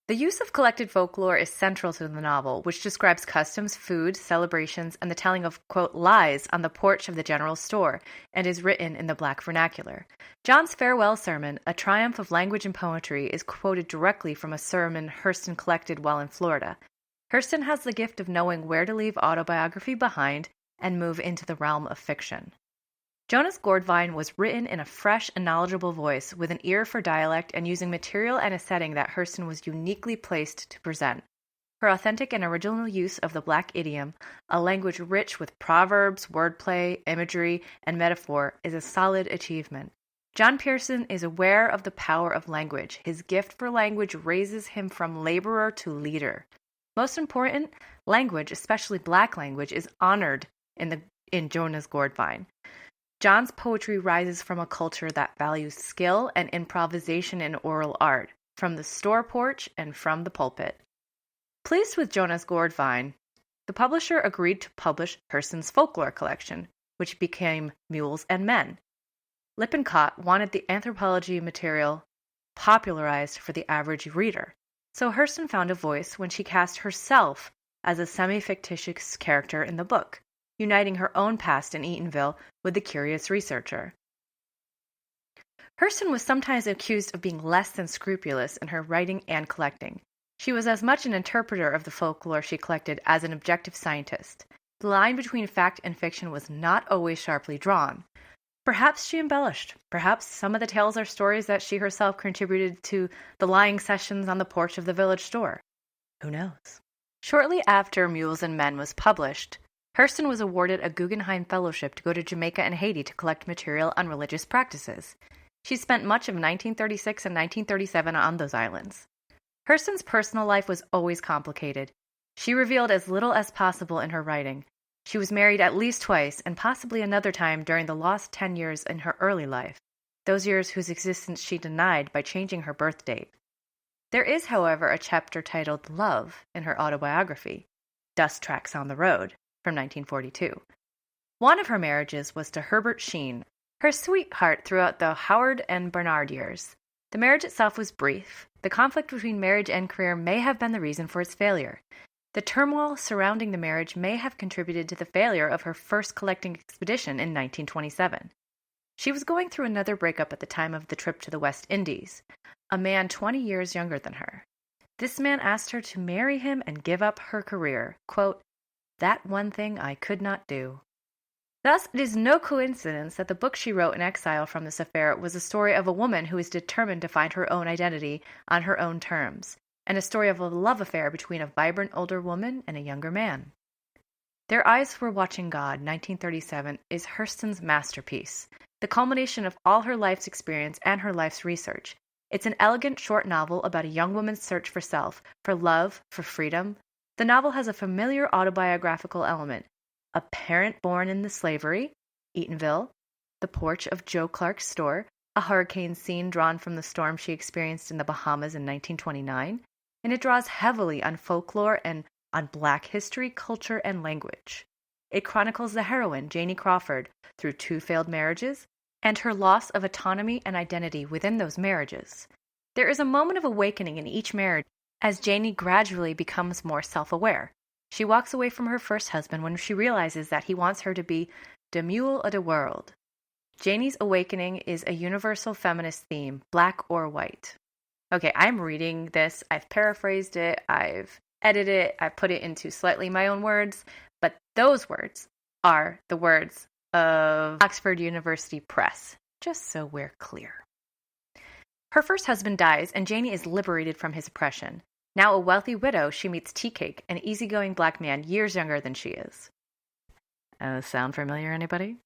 The use of collected folklore is central to the novel, which describes customs, food, celebrations, and the telling of, quote, lies on the porch of the general store, and is written in the black vernacular. John's farewell sermon, a triumph of language and poetry, is quoted directly from a sermon Hurston collected while in Florida. Hurston has the gift of knowing where to leave autobiography behind and move into the realm of fiction. Jonas Gordvine was written in a fresh and knowledgeable voice with an ear for dialect and using material and a setting that Hurston was uniquely placed to present. Her authentic and original use of the black idiom, a language rich with proverbs, wordplay, imagery, and metaphor, is a solid achievement. John Pearson is aware of the power of language. His gift for language raises him from laborer to leader. Most important, language, especially Black language, is honored in Jonas Gordvine. John's poetry rises from a culture that values skill and improvisation in oral art, from the store porch and from the pulpit. Pleased with Jonas Gordvine, the publisher agreed to publish Hurston's folklore collection, which became Mules and Men. Lippincott wanted the anthropology material popularized for the average reader, so Hurston found a voice when she cast herself as a semi-fictitious character in the book, uniting her own past in Eatonville with the curious researcher. Hurston was sometimes accused of being less than scrupulous in her writing and collecting. She was as much an interpreter of the folklore she collected as an objective scientist. The line between fact and fiction was not always sharply drawn. Perhaps she embellished. Perhaps some of the tales are stories that she herself contributed to the lying sessions on the porch of the village store. Who knows? Shortly after Mules and Men was published, Hurston was awarded a Guggenheim Fellowship to go to Jamaica and Haiti to collect material on religious practices. She spent much of 1936 and 1937 on those islands. Hurston's personal life was always complicated. She revealed as little as possible in her writing. She was married at least twice, and possibly another time during the lost 10 years in her early life, those years whose existence she denied by changing her birth date. There is, however, a chapter titled Love in her autobiography, Dust Tracks on the Road, from 1942. One of her marriages was to Herbert Sheen, her sweetheart throughout the Howard and Bernard years. The marriage itself was brief. The conflict between marriage and career may have been the reason for its failure. The turmoil surrounding the marriage may have contributed to the failure of her first collecting expedition in 1927. She was going through another breakup at the time of the trip to the West Indies, a man 20 years younger than her. This man asked her to marry him and give up her career. Quote, "That one thing I could not do." Thus, it is no coincidence that the book she wrote in exile from this affair was a story of a woman who is determined to find her own identity on her own terms, and a story of a love affair between a vibrant older woman and a younger man. Their Eyes Were Watching God, 1937, is Hurston's masterpiece, the culmination of all her life's experience and her life's research. It's an elegant short novel about a young woman's search for self, for love, for freedom. The novel has a familiar autobiographical element: a parent born in the slavery, Eatonville, the porch of Joe Clark's store, a hurricane scene drawn from the storm she experienced in the Bahamas in 1929, and it draws heavily on folklore and on Black history, culture, and language. It chronicles the heroine, Janie Crawford, through 2 failed marriages, and her loss of autonomy and identity within those marriages. There is a moment of awakening in each marriage as Janie gradually becomes more self-aware. She walks away from her first husband when she realizes that he wants her to be the mule of the world. Janie's awakening is a universal feminist theme, Black or white. Okay, I'm reading this. I've paraphrased it. I've edited it. I put it into slightly my own words. But those words are the words of Oxford University Press, just so we're clear. Her first husband dies, and Janie is liberated from his oppression. Now a wealthy widow, she meets Tea Cake, an easygoing Black man years younger than she is. Sound familiar, anybody?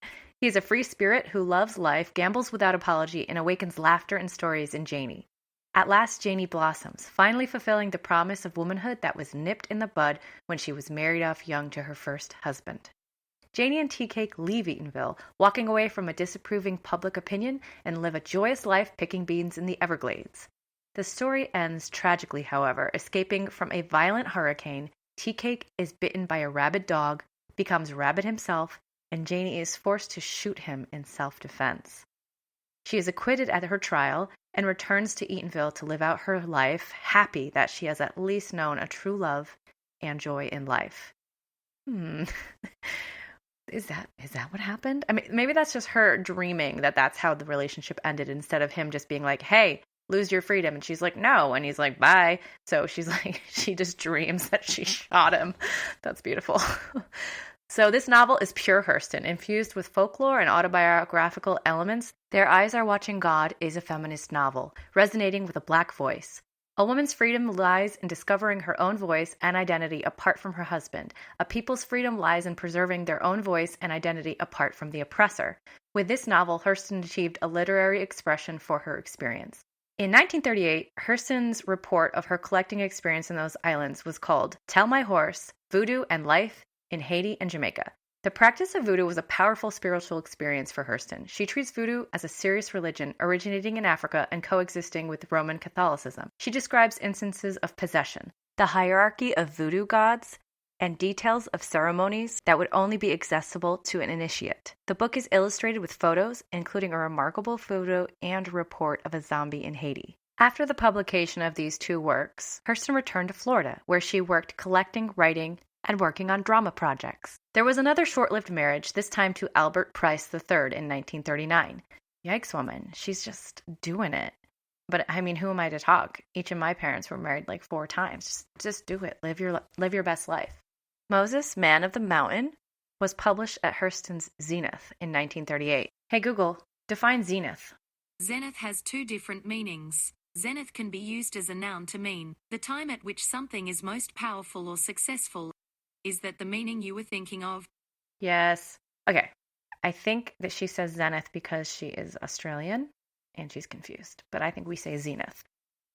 He is a free spirit who loves life, gambles without apology, and awakens laughter and stories in Janie. At last, Janie blossoms, finally fulfilling the promise of womanhood that was nipped in the bud when she was married off young to her first husband. Janie and Tea Cake leave Eatonville, walking away from a disapproving public opinion, and live a joyous life picking beans in the Everglades. The story ends tragically, however. Escaping from a violent hurricane, Tea Cake is bitten by a rabid dog, becomes rabid himself, and Janie is forced to shoot him in self-defense. She is acquitted at her trial and returns to Eatonville to live out her life, happy that she has at least known a true love and joy in life. Is that what happened? I mean, maybe that's just her dreaming that that's how the relationship ended, instead of him just being like, hey, lose your freedom. And she's like, no. And he's like, bye. So she's like, she just dreams that she shot him. That's beautiful. So this novel is pure Hurston, infused with folklore and autobiographical elements. Their Eyes Are Watching God is a feminist novel, resonating with a Black voice. A woman's freedom lies in discovering her own voice and identity apart from her husband. A people's freedom lies in preserving their own voice and identity apart from the oppressor. With this novel, Hurston achieved a literary expression for her experience. In 1938, Hurston's report of her collecting experience in those islands was called Tell My Horse, Voodoo and Life in Haiti and Jamaica. The practice of voodoo was a powerful spiritual experience for Hurston. She treats voodoo as a serious religion originating in Africa and coexisting with Roman Catholicism. She describes instances of possession, the hierarchy of voodoo gods, and details of ceremonies that would only be accessible to an initiate. The book is illustrated with photos, including a remarkable photo and report of a zombie in Haiti. After the publication of these two works, Hurston returned to Florida, where she worked collecting, writing, and working on drama projects. There was another short-lived marriage, this time to Albert Price III in 1939. Yikes, woman. She's just doing it. But I mean, who am I to talk? Each of my parents were married like 4 times. Just do it. Live your best life. Moses, Man of the Mountain, was published at Hurston's Zenith in 1938. Hey Google, define zenith. Zenith has 2 different meanings. Zenith can be used as a noun to mean the time at which something is most powerful or successful. Is that the meaning you were thinking of? Yes. Okay. I think that she says zenith because she is Australian and she's confused, but I think we say zenith.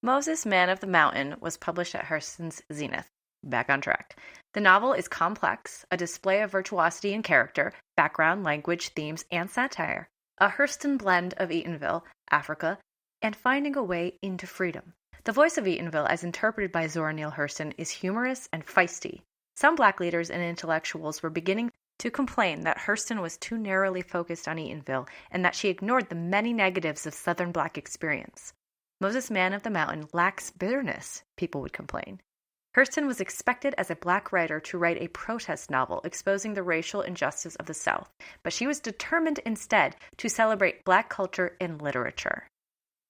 Moses, Man of the Mountain was published at Hurston's Zenith. Back on track. The novel is complex, a display of virtuosity in character, background, language, themes, and satire. A Hurston blend of Eatonville, Africa, and finding a way into freedom. The voice of Eatonville, as interpreted by Zora Neale Hurston, is humorous and feisty. Some Black leaders and intellectuals were beginning to complain that Hurston was too narrowly focused on Eatonville and that she ignored the many negatives of Southern Black experience. Moses, Man of the Mountain lacks bitterness, people would complain. Hurston was expected as a Black writer to write a protest novel exposing the racial injustice of the South, but she was determined instead to celebrate Black culture in literature.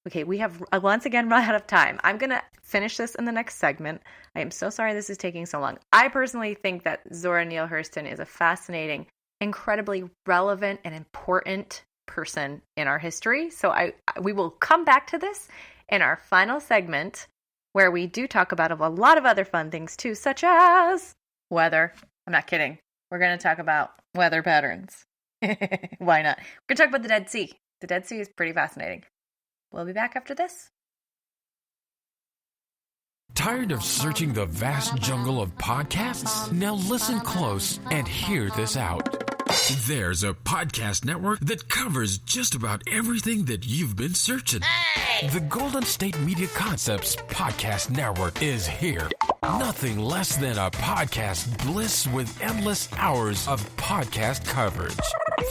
Okay, we have once again run out of time. I'm going to finish this in the next segment. I am so sorry this is taking so long. I personally think that Zora Neale Hurston is a fascinating, incredibly relevant, and important person in our history. So we will come back to this in our final segment, where we do talk about a lot of other fun things too, such as weather. I'm not kidding. We're going to talk about weather patterns. Why not? We're going to talk about the Dead Sea. The Dead Sea is pretty fascinating. We'll be back after this. Tired of searching the vast jungle of podcasts? Now listen close and hear this out. There's a podcast network that covers just about everything that you've been searching. Hey! The Golden State Media Concepts Podcast Network is here. Nothing less than a podcast bliss with endless hours of podcast coverage.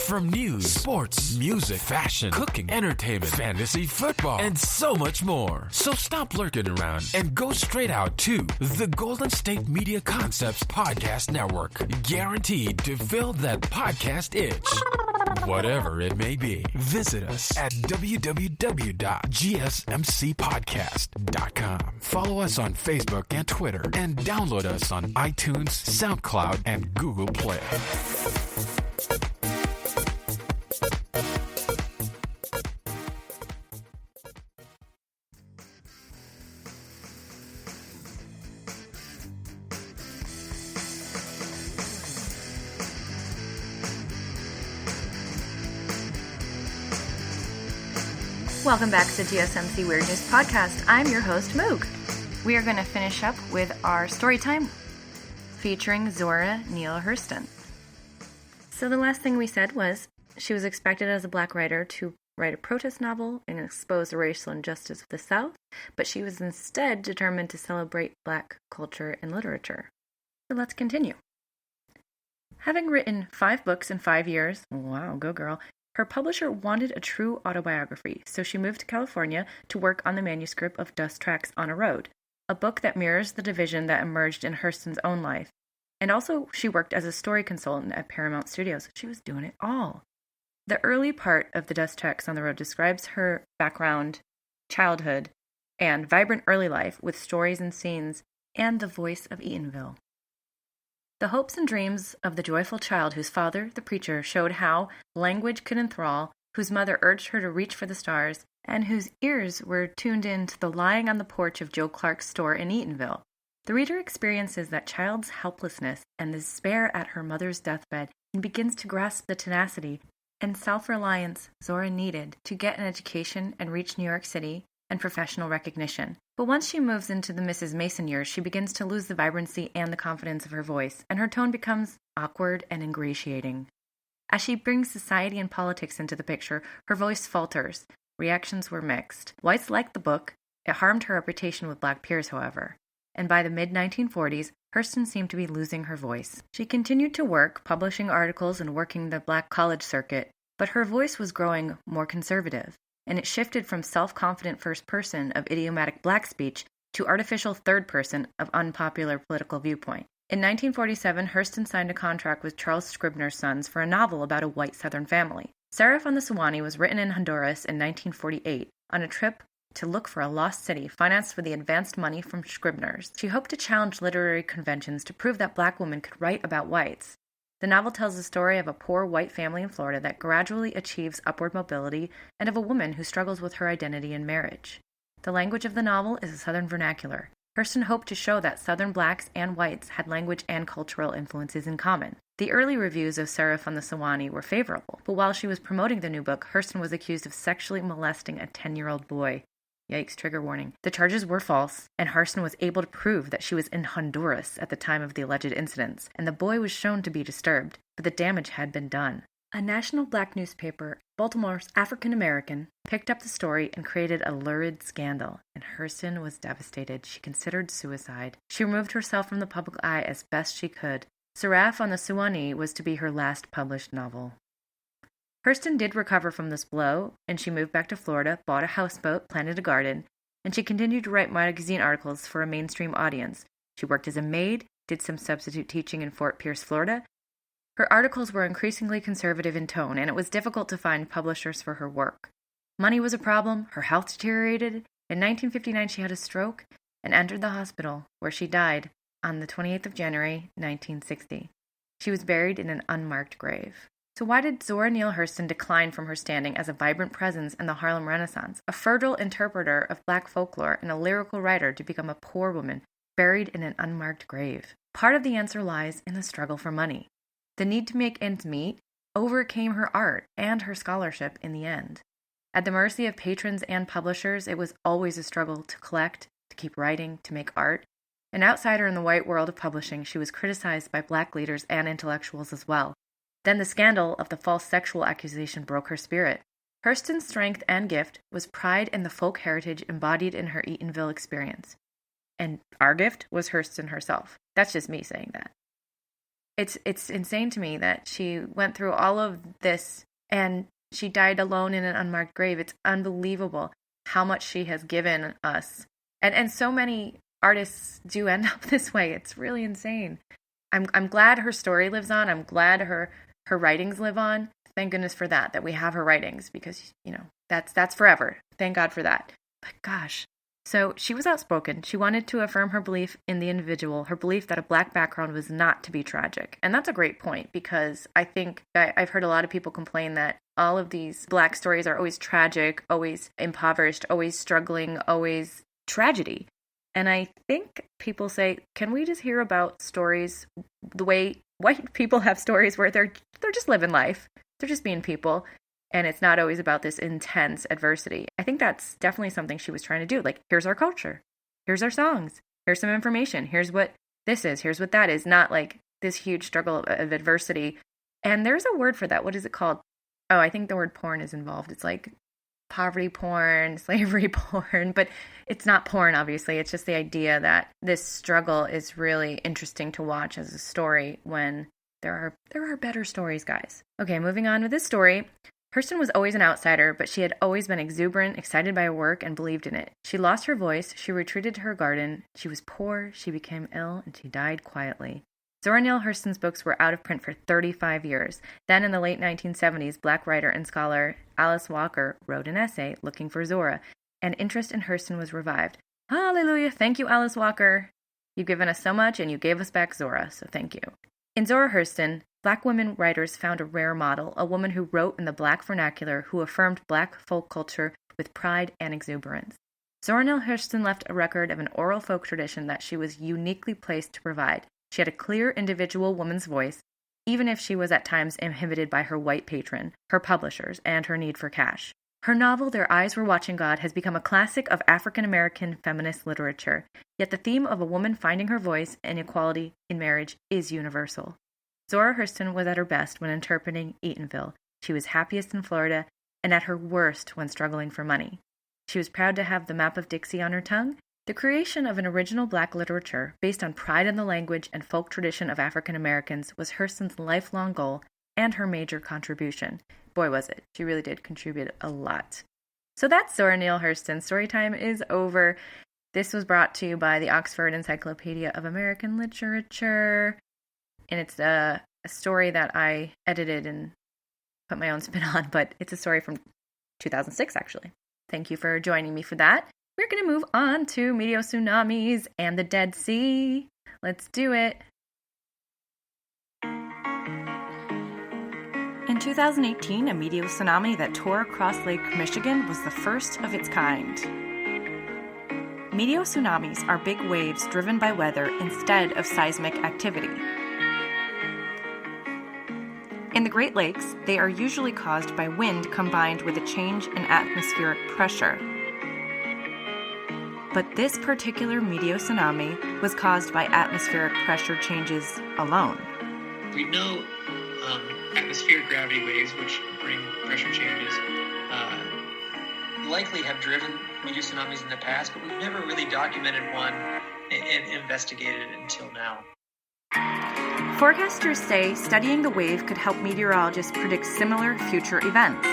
From news, sports, music, fashion, cooking, entertainment, fantasy, football, and so much more. So stop lurking around and go straight out to the Golden State Media Concepts Podcast Network. Guaranteed to fill that podcast itch. Whatever it may be. Visit us at www.gsmcpodcast.com. Follow us on Facebook and Twitter, and download us on iTunes, SoundCloud, and Google Play. Welcome back to the GSMC Weird News Podcast. I'm your host, Moog. We are going to finish up with our story time featuring Zora Neale Hurston. So the last thing we said was she was expected as a Black writer to write a protest novel and expose the racial injustice of the South, but she was instead determined to celebrate Black culture and literature. So let's continue. Having written 5 books in 5 years, wow, go girl, her publisher wanted a true autobiography, so she moved to California to work on the manuscript of Dust Tracks on a Road, a book that mirrors the division that emerged in Hurston's own life. And also, she worked as a story consultant at Paramount Studios. She was doing it all. The early part of the Dust Tracks on the Road describes her background, childhood, and vibrant early life with stories and scenes, and the voice of Eatonville. The hopes and dreams of the joyful child whose father, the preacher, showed how language could enthrall, whose mother urged her to reach for the stars, and whose ears were tuned in to the lying on the porch of Joe Clark's store in Eatonville. The reader experiences that child's helplessness and the despair at her mother's deathbed and begins to grasp the tenacity and self-reliance Zora needed to get an education and reach New York City and professional recognition. But once she moves into the Mrs. Mason years, she begins to lose the vibrancy and the confidence of her voice, and her tone becomes awkward and ingratiating. As she brings society and politics into the picture, her voice falters. Reactions were mixed. Whites liked the book. It harmed her reputation with black peers, however. And by the mid-1940s, Hurston seemed to be losing her voice. She continued to work, publishing articles and working the black college circuit, but her voice was growing more conservative, and it shifted from self-confident first person of idiomatic black speech to artificial third person of unpopular political viewpoint. In 1947, Hurston signed a contract with Charles Scribner's Sons for a novel about a white Southern family. Seraph on the Suwannee was written in Honduras in 1948 on a trip to look for a lost city financed with the advanced money from Scribner's. She hoped to challenge literary conventions to prove that black women could write about whites. The novel tells the story of a poor white family in Florida that gradually achieves upward mobility and of a woman who struggles with her identity in marriage. The language of the novel is a Southern vernacular. Hurston hoped to show that Southern blacks and whites had language and cultural influences in common. The early reviews of Seraph on the Suwannee were favorable, but while she was promoting the new book, Hurston was accused of sexually molesting a 10-year-old boy. Yikes, trigger warning. The charges were false, and Hurston was able to prove that she was in Honduras at the time of the alleged incidents, and the boy was shown to be disturbed, but the damage had been done. A national black newspaper, Baltimore's African American, picked up the story and created a lurid scandal, and Hurston was devastated. She considered suicide. She removed herself from the public eye as best she could. Seraph on the Suwannee was to be her last published novel. Hurston did recover from this blow, and she moved back to Florida, bought a houseboat, planted a garden, and she continued to write magazine articles for a mainstream audience. She worked as a maid, did some substitute teaching in Fort Pierce, Florida. Her articles were increasingly conservative in tone, and it was difficult to find publishers for her work. Money was a problem, her health deteriorated. In 1959, she had a stroke and entered the hospital, where she died on the 28th of January, 1960. She was buried in an unmarked grave. So why did Zora Neale Hurston decline from her standing as a vibrant presence in the Harlem Renaissance, a fertile interpreter of black folklore and a lyrical writer, to become a poor woman buried in an unmarked grave? Part of the answer lies in the struggle for money. The need to make ends meet overcame her art and her scholarship in the end. At the mercy of patrons and publishers, it was always a struggle to collect, to keep writing, to make art. An outsider in the white world of publishing, she was criticized by black leaders and intellectuals as well. Then the scandal of the false sexual accusation broke her spirit. Hurston's strength and gift was pride in the folk heritage embodied in her Eatonville experience. And our gift was Hurston herself. That's just me saying that. It's insane to me that she went through all of this and she died alone in an unmarked grave. It's unbelievable how much she has given us. And so many artists do end up this way. It's really insane. I'm glad her story lives on. I'm glad her writings live on. Thank goodness for that we have her writings, because, that's forever. Thank God for that. But gosh. So she was outspoken. She wanted to affirm her belief in the individual, her belief that a black background was not to be tragic. And that's a great point, because I think I've heard a lot of people complain that all of these black stories are always tragic, always impoverished, always struggling, always tragedy. And I think people say, can we just hear about stories the way white people have stories, where they're just living life. They're just being people. And it's not always about this intense adversity. I think that's definitely something she was trying to do. Like, here's our culture. Here's our songs. Here's some information. Here's what this is. Here's what that is. Not like this huge struggle of adversity. And there's a word for that. What is it called? Oh, I think the word porn is involved. It's like poverty porn, slavery porn. But it's not porn, obviously. It's just the idea that this struggle is really interesting to watch as a story when there are better stories, guys. Okay, moving on with this story. Hurston was always an outsider, but she had always been exuberant, excited by her work, and believed in it. She lost her voice, she retreated to her garden, she was poor, she became ill, and she died quietly. Zora Neale Hurston's books were out of print for 35 years. Then, in the late 1970s, black writer and scholar Alice Walker wrote an essay looking for Zora, and interest in Hurston was revived. Hallelujah! Thank you, Alice Walker! You've given us so much, and you gave us back Zora, so thank you. In Zora Hurston, black women writers found a rare model, a woman who wrote in the black vernacular, who affirmed black folk culture with pride and exuberance. Zora Neale Hurston left a record of an oral folk tradition that she was uniquely placed to provide. She had a clear individual woman's voice, even if she was at times inhibited by her white patron, her publishers, and her need for cash. Her novel, Their Eyes Were Watching God, has become a classic of African-American feminist literature, yet the theme of a woman finding her voice and equality in marriage is universal. Zora Hurston was at her best when interpreting Eatonville. She was happiest in Florida, and at her worst when struggling for money. She was proud to have the map of Dixie on her tongue. The creation of an original Black literature based on pride in the language and folk tradition of African Americans was Hurston's lifelong goal and her major contribution. Boy, was it. She really did contribute a lot. So that's Zora Neale Hurston. Storytime is over. This was brought to you by the Oxford Encyclopedia of American Literature. And it's a story that I edited and put my own spin on, but it's a story from 2006, actually. Thank you for joining me for that. We're going to move on to meteor tsunamis and the Dead Sea. Let's do it. In 2018, a meteor tsunami that tore across Lake Michigan was the first of its kind. Meteor tsunamis are big waves driven by weather instead of seismic activity. In the Great Lakes, they are usually caused by wind combined with a change in atmospheric pressure. But this particular meteor tsunami was caused by atmospheric pressure changes alone. We know atmospheric gravity waves, which bring pressure changes, likely have driven meteor tsunamis in the past, but we've never really documented one and investigated it until now. Forecasters say studying the wave could help meteorologists predict similar future events.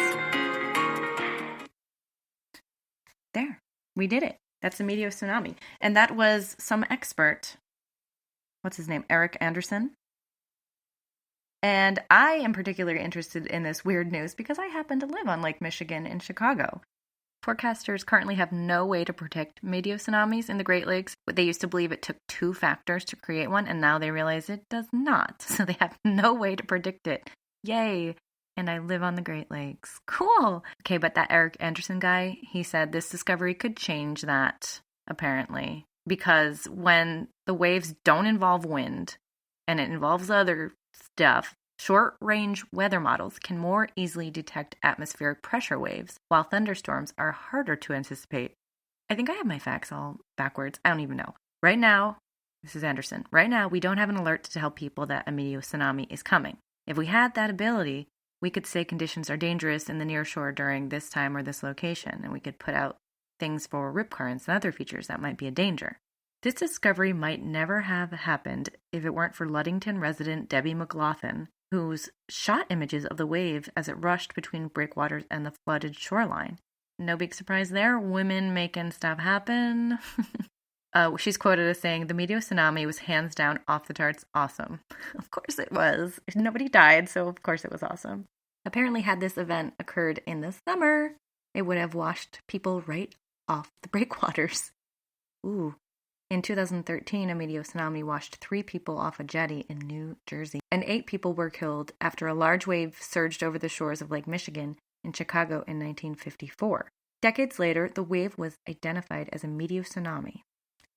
There, we did it. That's a meteor tsunami. And that was some expert. What's his name? Eric Anderson. And I am particularly interested in this weird news because I happen to live on Lake Michigan in Chicago. Forecasters currently have no way to predict meteor tsunamis in the Great Lakes. They used to believe it took 2 factors to create one, and now they realize it does not. So they have no way to predict it. Yay! And I live on the Great Lakes. Cool! Okay, but that Eric Anderson guy, he said this discovery could change that, apparently. Because when the waves don't involve wind, and it involves other stuff, short-range weather models can more easily detect atmospheric pressure waves, while thunderstorms are harder to anticipate. I think I have my facts all backwards. I don't even know. Right now, this is Anderson. Right now, we don't have an alert to tell people that a meteor tsunami is coming. If we had that ability, we could say conditions are dangerous in the near shore during this time or this location, and we could put out things for rip currents and other features that might be a danger. This discovery might never have happened if it weren't for Ludington resident Debbie McLaughlin, whose shot images of the wave as it rushed between breakwaters and the flooded shoreline. No big surprise there, women making stuff happen. She's quoted as saying, "The meteor tsunami was hands down off the charts awesome." Of course it was. Nobody died, so of course it was awesome. Apparently, had this event occurred in the summer, it would have washed people right off the breakwaters. Ooh. In 2013, a meteor tsunami washed 3 people off a jetty in New Jersey, and 8 people were killed after a large wave surged over the shores of Lake Michigan in Chicago in 1954. Decades later, the wave was identified as a meteor tsunami.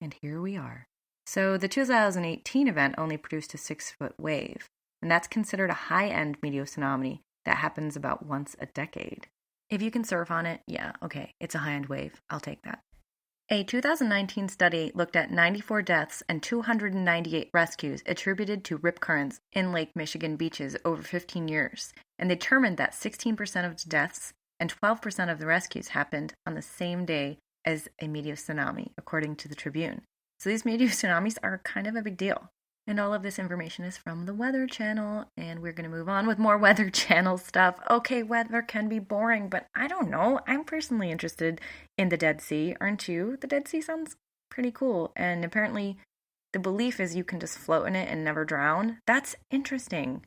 And here we are. So the 2018 event only produced a 6-foot wave, and that's considered a high-end meteor tsunami that happens about once a decade. If you can surf on it, yeah, okay, it's a high-end wave. I'll take that. A 2019 study looked at 94 deaths and 298 rescues attributed to rip currents in Lake Michigan beaches over 15 years, and determined that 16% of the deaths and 12% of the rescues happened on the same day as a meteor tsunami, according to the Tribune. So these meteor tsunamis are kind of a big deal. And all of this information is from the Weather Channel, and we're going to move on with more Weather Channel stuff. Okay, weather can be boring, but I don't know. I'm personally interested in the Dead Sea, aren't you? The Dead Sea sounds pretty cool, and apparently the belief is you can just float in it and never drown. That's interesting.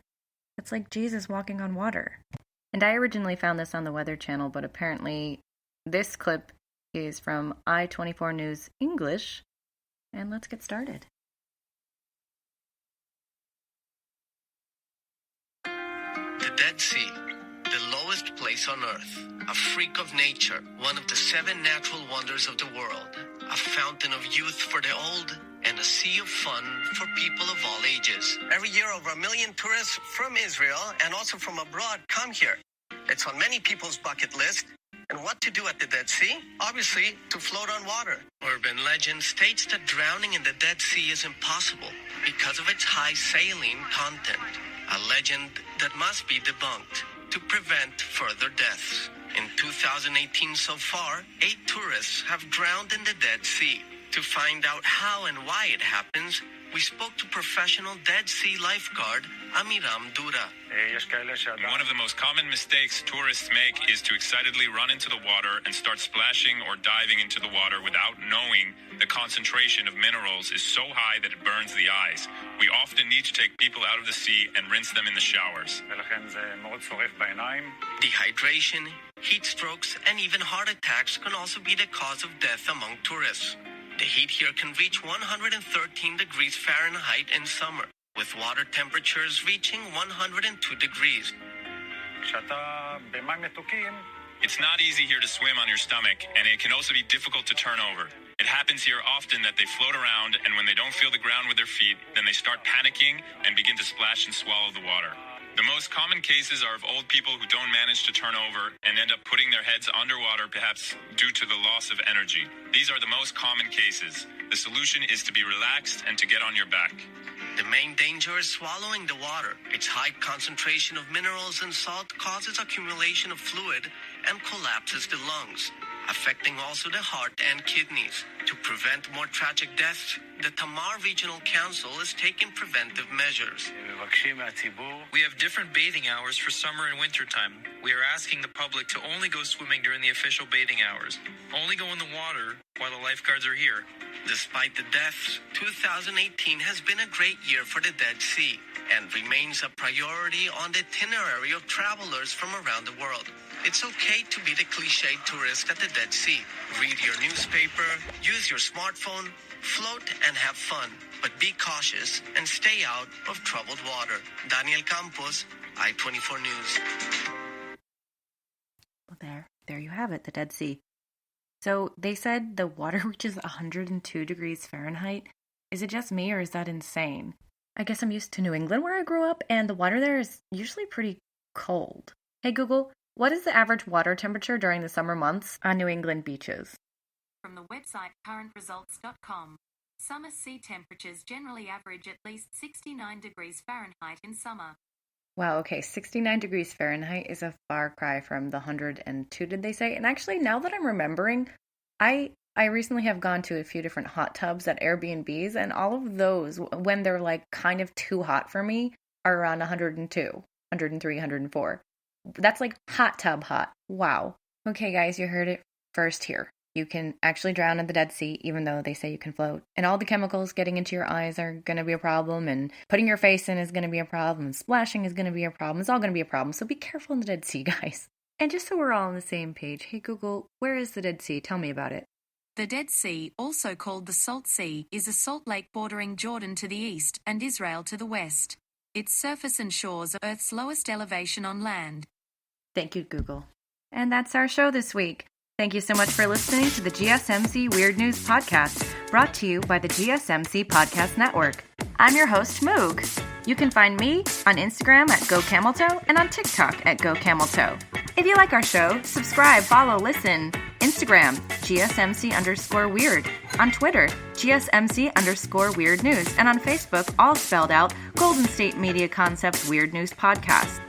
It's like Jesus walking on water. And I originally found this on the Weather Channel, but apparently this clip is from I-24 News English, and let's get started. The Dead Sea, the lowest place place on Earth, a freak of nature, one of the 7 natural wonders of the world, a fountain of youth for the old, and a sea of fun for people of all ages. Every year, over 1 million tourists from Israel and also from abroad come here. It's on many people's bucket list. And what to do at the Dead Sea? Obviously, to float on water. Urban legend states that drowning in the Dead Sea is impossible because of its high saline content. A legend that must be debunked to prevent further deaths. In 2018 so far, 8 tourists have drowned in the Dead Sea. To find out how and why it happens, we spoke to professional Dead Sea lifeguard Amiram Dura. One of the most common mistakes tourists make is to excitedly run into the water and start splashing or diving into the water without knowing the concentration of minerals is so high that it burns the eyes. We often need to take people out of the sea and rinse them in the showers. Dehydration, heat strokes, and even heart attacks can also be the cause of death among tourists. The heat here can reach 113 degrees Fahrenheit in summer, with water temperatures reaching 102 degrees. It's not easy here to swim on your stomach, and it can also be difficult to turn over. It happens here often that they float around, and when they don't feel the ground with their feet, then they start panicking and begin to splash and swallow the water. The most common cases are of old people who don't manage to turn over and end up putting their heads underwater, perhaps due to the loss of energy. These are the most common cases. The solution is to be relaxed and to get on your back. The main danger is swallowing the water. Its high concentration of minerals and salt causes accumulation of fluid and collapses the lungs, affecting also the heart and kidneys. To prevent more tragic deaths, the Tamar Regional Council is taking preventive measures. We have different bathing hours for summer and winter time. We are asking the public to only go swimming during the official bathing hours. Only go in the water while the lifeguards are here. Despite the deaths, 2018 has been a great year for the Dead Sea and remains a priority on the itinerary of travelers from around the world. It's okay to be the cliched tourist at the Dead Sea. Read your newspaper, use your smartphone, float and have fun, but be cautious and stay out of troubled water. Daniel Campos, I-24 News. Well, there you have it, the Dead Sea. So they said the water reaches 102 degrees Fahrenheit. Is it just me or is that insane? I guess I'm used to New England where I grew up and the water there is usually pretty cold. Hey Google, what is the average water temperature during the summer months on New England beaches? From the website currentresults.com, summer sea temperatures generally average at least 69 degrees Fahrenheit in summer. Wow, okay, 69 degrees Fahrenheit is a far cry from the 102, did they say? And actually, now that I'm remembering, I recently have gone to a few different hot tubs at Airbnbs, and all of those, when they're like kind of too hot for me, are around 102, 103, 104. That's like hot tub hot. Wow. Okay, guys, you heard it first here. You can actually drown in the Dead Sea, even though they say you can float. And all the chemicals getting into your eyes are going to be a problem, and putting your face in is going to be a problem, and splashing is going to be a problem. It's all going to be a problem, so be careful in the Dead Sea, guys. And just so we're all on the same page, hey Google, where is the Dead Sea? Tell me about it. The Dead Sea, also called the Salt Sea, is a salt lake bordering Jordan to the east and Israel to the west. Its surface and shores are Earth's lowest elevation on land. Thank you, Google. And that's our show this week. Thank you so much for listening to the GSMC Weird News Podcast, brought to you by the GSMC Podcast Network. I'm your host, Moog. You can find me on Instagram at GoCamelToe and on TikTok at GoCamelToe. If you like our show, subscribe, follow, listen. Instagram, GSMC_weird. On Twitter, GSMC_weird news. And on Facebook, all spelled out, Golden State Media Concept Weird News Podcast.